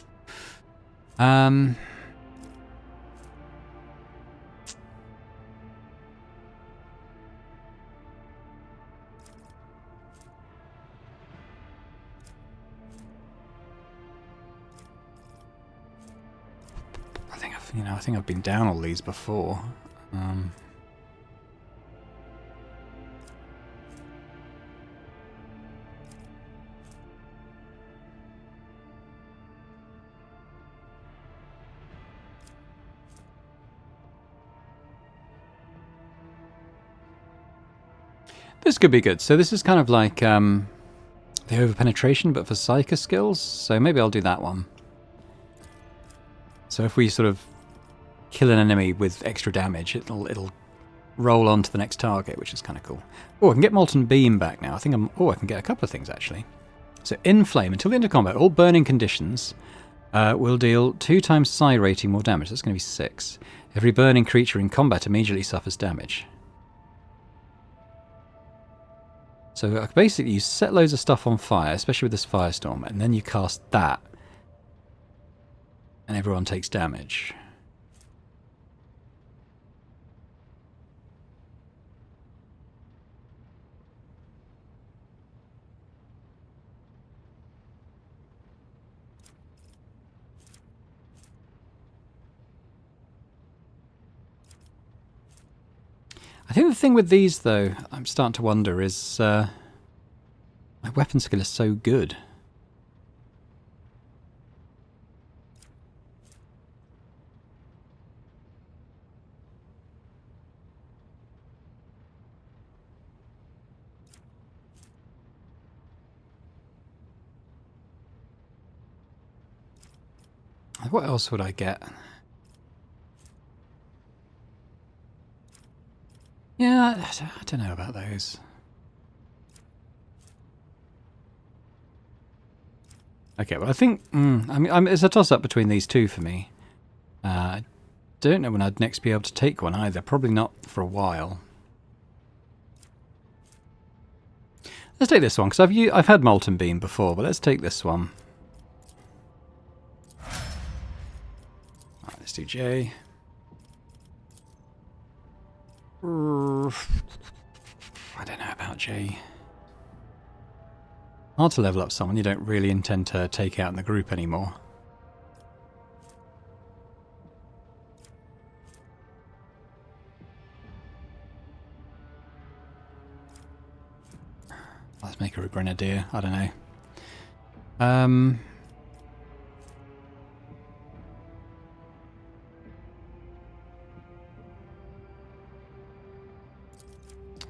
I think I've been down all these before. This could be good. So this is kind of like the overpenetration, but for Psyker skills. So maybe I'll do that one. So if we sort of kill an enemy with extra damage, it'll roll on to the next target, which is kind of cool. Oh, I can get Molten Beam back now. I think I can get a couple of things actually. So in Flame, until the end of combat, all burning conditions will deal 2 times psi rating more damage. That's going to be 6. Every burning creature in combat immediately suffers damage. So basically you set loads of stuff on fire, especially with this firestorm, and then you cast that, and everyone takes damage. I think the thing with these, though, I'm starting to wonder, is my weapon skill is so good. What else would I get? Yeah, I don't know about those. Okay, well I think it's a toss-up between these two for me. I don't know when I'd next be able to take one either. Probably not for a while. Let's take this one because I've had Molten Beam before, but let's take this one. Alright, let's do J. I don't know about J. Hard to level up someone you don't really intend to take out in the group anymore. Let's make her a grenadier. I don't know.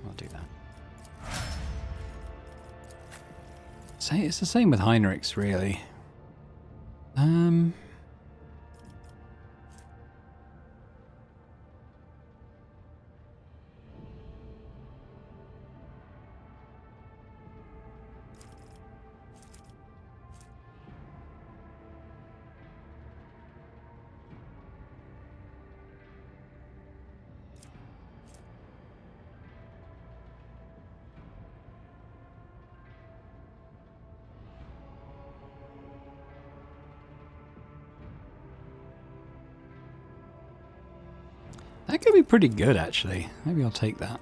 I'll do that. It's the same with Heinrichs, really. That could be pretty good, actually. Maybe I'll take that.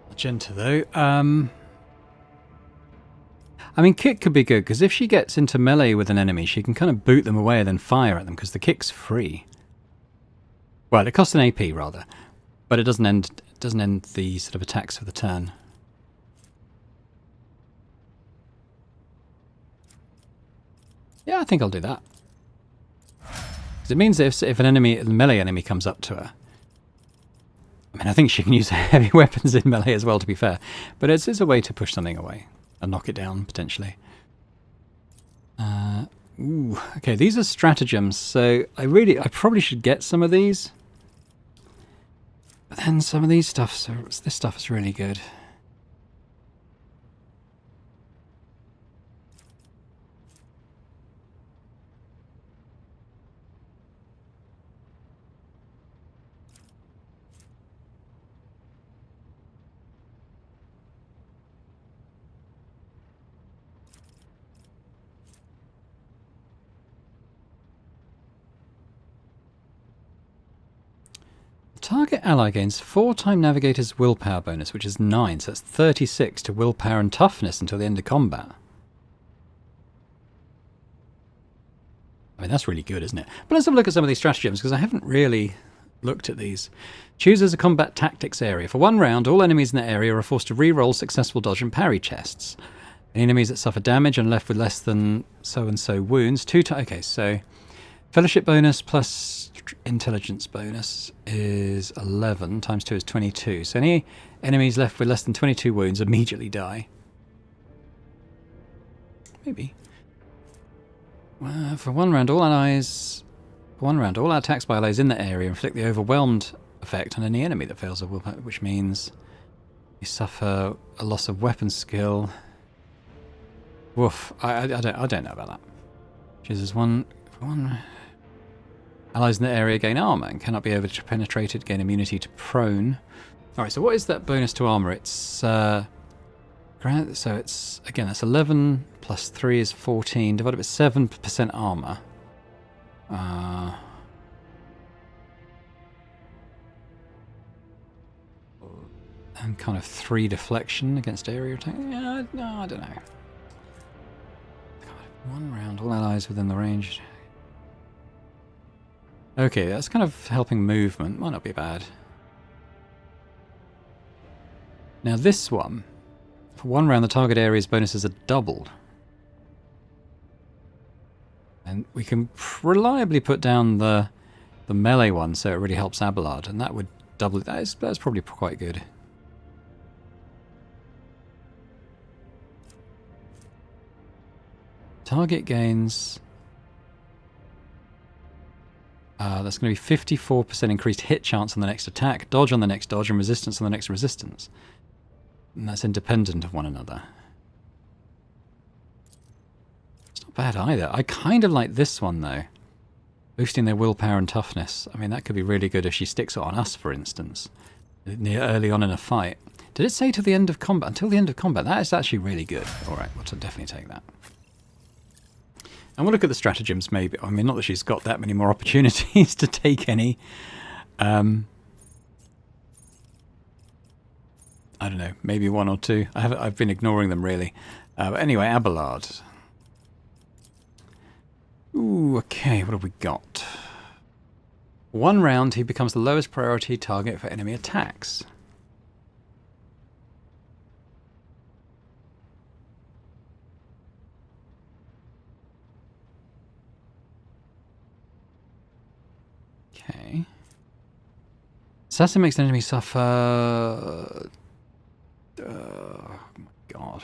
Magenta, though. I mean, kick could be good, because if she gets into melee with an enemy, she can kind of boot them away and then fire at them, because the kick's free. Well, it costs an AP, rather. But it doesn't end the sort of attacks for the turn. Yeah, I think I'll do that. It means that if a melee enemy comes up to her, I mean, I think she can use heavy weapons in melee as well, to be fair. But it's a way to push something away and knock it down, potentially. Ooh, okay, these are stratagems, so I probably should get some of these. But then some of these this stuff is really good. Target ally gains 4-time Navigator's willpower bonus, which is 9, so that's 36 to willpower and toughness until the end of combat. I mean, that's really good, isn't it? But let's have a look at some of these stratagems, because I haven't really looked at these. Chooses a combat tactics area. For 1 round, all enemies in that area are forced to re-roll successful dodge and parry chests. Any enemies that suffer damage and left with less than so-and-so wounds. Okay, so fellowship bonus plus intelligence bonus is 11, times 2 is 22. So any enemies left with less than 22 wounds immediately die. Maybe. For 1 round, all attacks by allies in that area inflict the overwhelmed effect on any enemy that fails a willpower, which means you suffer a loss of weapon skill. Woof. I don't know about that. Chooses one. Allies in the area gain armor and cannot be over-penetrated, gain immunity to prone. Alright, so what is that bonus to armor? It's, so it's, again, that's 11 plus 3 is 14, divided by 7% armor. And kind of 3 deflection against area attack. Yeah, no, I don't know. 1 round, all allies within the range. Okay, that's kind of helping movement. Might not be bad. Now this one, for 1 round, the target area's bonuses are doubled. And we can reliably put down the melee one, so it really helps Abelard, and that would double it. That's probably quite good. Target gains. That's going to be 54% increased hit chance on the next attack, dodge on the next dodge, and resistance on the next resistance. And that's independent of one another. It's not bad either. I kind of like this one, though. Boosting their willpower and toughness. I mean, that could be really good if she sticks it on us, for instance. Early on in a fight. Did it say to the end of combat? Until the end of combat. That is actually really good. Alright, we'll definitely take that. And we'll look at the stratagems, maybe. I mean, not that she's got that many more opportunities to take any. I don't know, maybe 1 or 2. I've been ignoring them, really. But anyway, Abelard. Ooh, okay, what have we got? 1 round, he becomes the lowest priority target for enemy attacks. Okay. Assassin makes an enemy suffer... oh my god.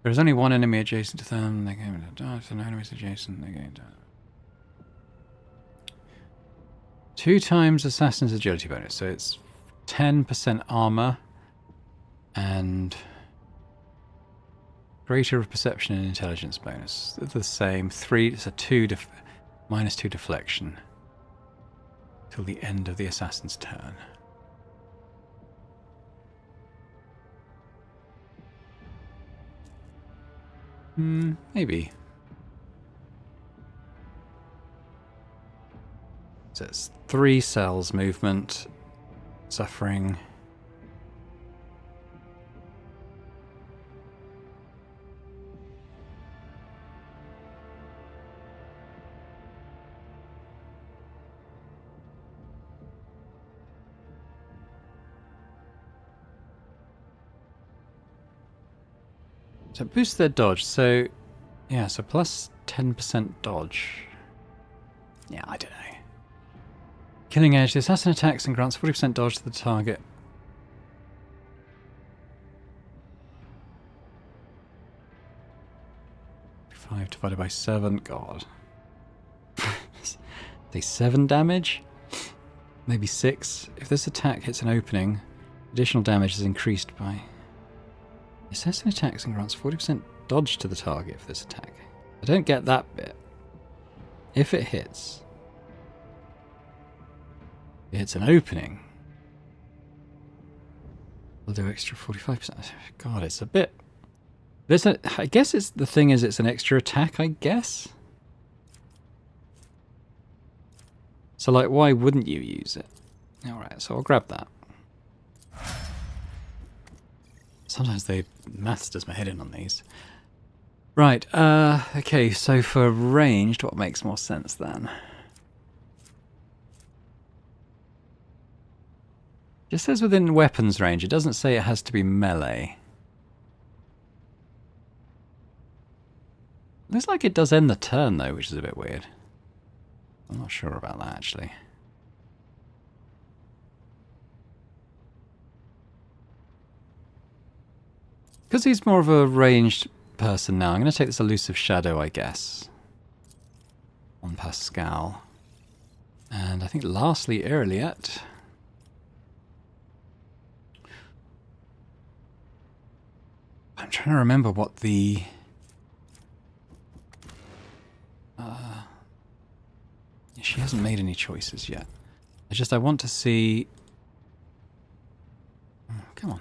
There is only 1 enemy adjacent to them. They gain dodge, so no enemies adjacent. They gain dodge. 2 times Assassin's agility bonus, so it's 10% armor and greater of perception and intelligence bonus. They're the same. 3. It's a minus 2 deflection till the end of the assassin's turn. Maybe. So it's 3 cells movement, suffering. So it boosts their dodge, so yeah, so plus 10% dodge. Yeah, I don't know. Killing edge. The assassin attacks and grants 40% dodge to the target. 5 divided by 7. God. Say 7 damage? Maybe 6. If this attack hits an opening, additional damage is increased by... Assassin attacks and grants 40% dodge to the target for this attack. I don't get that bit. If it hits... It hits an opening. I'll do extra 45%. God, it's a bit... I guess it's the thing is it's an extra attack, I guess? So, like, why wouldn't you use it? Alright, so I'll grab that. Sometimes the maths does my head in on these. Right, okay, so for ranged, what makes more sense then? It just says within weapons range, it doesn't say it has to be melee. Looks like it does end the turn though, which is a bit weird. I'm not sure about that actually. Because he's more of a ranged person now, I'm going to take this elusive shadow, I guess. On Pascal. And I think lastly, Irliet. I'm trying to remember what the... she hasn't made any choices yet. I want to see... Oh, come on.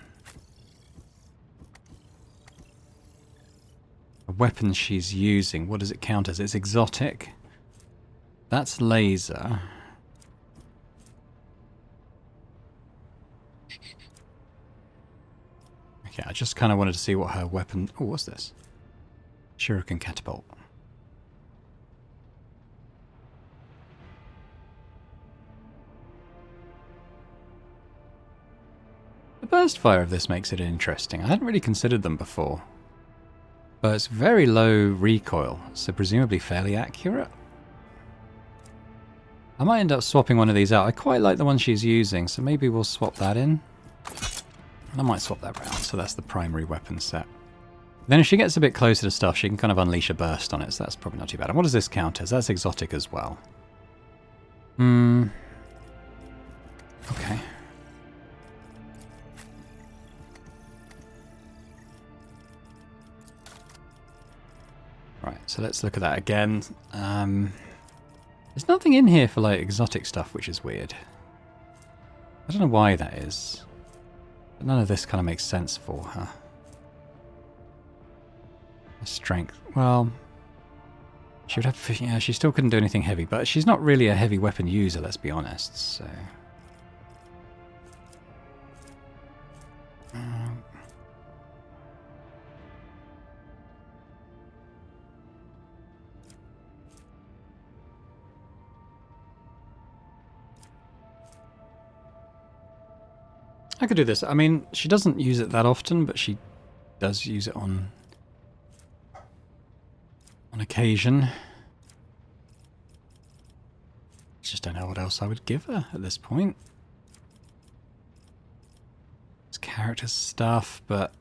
The weapon she's using, what does it count as? It's exotic. That's laser. Okay, I just kind of wanted to see what her weapon... Oh, what's this? Shuriken catapult. The burst fire of this makes it interesting. I hadn't really considered them before. But it's very low recoil, so presumably fairly accurate. I might end up swapping one of these out. I quite like the one she's using, so maybe we'll swap that in. I might swap that round, so that's the primary weapon set. Then if she gets a bit closer to stuff, she can kind of unleash a burst on it, so that's probably not too bad. And what does this count as? That's exotic as well. Okay. Right, so let's look at that again. There's nothing in here for like exotic stuff, which is weird. I don't know why that is. But none of this kind of makes sense for her. Strength. Well, she would have. Yeah, she still couldn't do anything heavy, but she's not really a heavy weapon user. Let's be honest. So. I could do this. I mean, she doesn't use it that often, but she does use it on occasion. I just don't know what else I would give her at this point. It's character stuff, but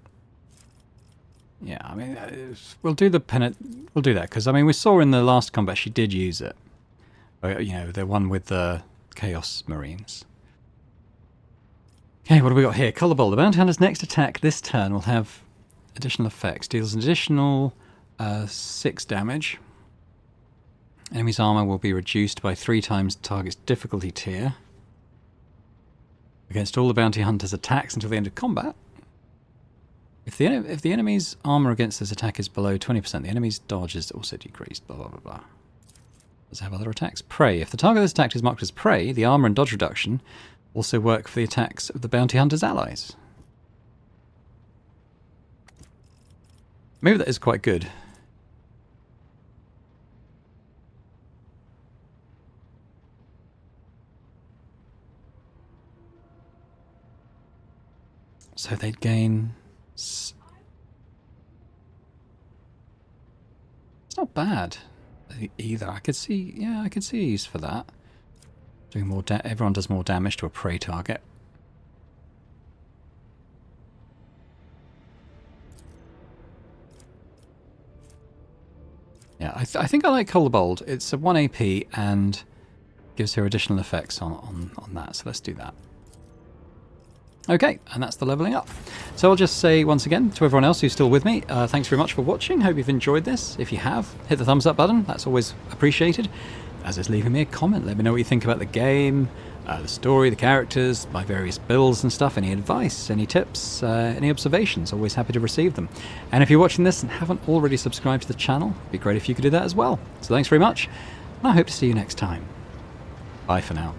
yeah, I mean, we'll do the we'll do that because I mean, we saw in the last combat she did use it. You know, the one with the Chaos Marines. Okay, what have we got here? Colour Bolt. The Bounty Hunter's next attack this turn will have additional effects. Deals an additional 6 damage. Enemy's armour will be reduced by 3 times the target's difficulty tier. Against all the Bounty Hunter's attacks until the end of combat. If the enemy's armour against this attack is below 20%, the enemy's dodge is also decreased. Blah, blah, blah, blah. Does it have other attacks? Prey. If the target of this attack is marked as prey, the armour and dodge reduction also work for the attacks of the Bounty Hunter's allies. Maybe that is quite good. So they'd gain... It's not bad either. I could see... Yeah, I could see a use for that. Doing more everyone does more damage to a prey target. Yeah, I think I like Colderbold. It's a 1 AP and gives her additional effects on that, so let's do that. Okay, and that's the leveling up. So I'll just say once again to everyone else who's still with me, thanks very much for watching. Hope you've enjoyed this. If you have, hit the thumbs up button. That's always appreciated. As is leaving me a comment. Let me know what you think about the game, the story, the characters, my various builds and stuff. Any advice, any tips, any observations. Always happy to receive them. And if you're watching this and haven't already subscribed to the channel, it'd be great if you could do that as well. So thanks very much, and I hope to see you next time. Bye for now.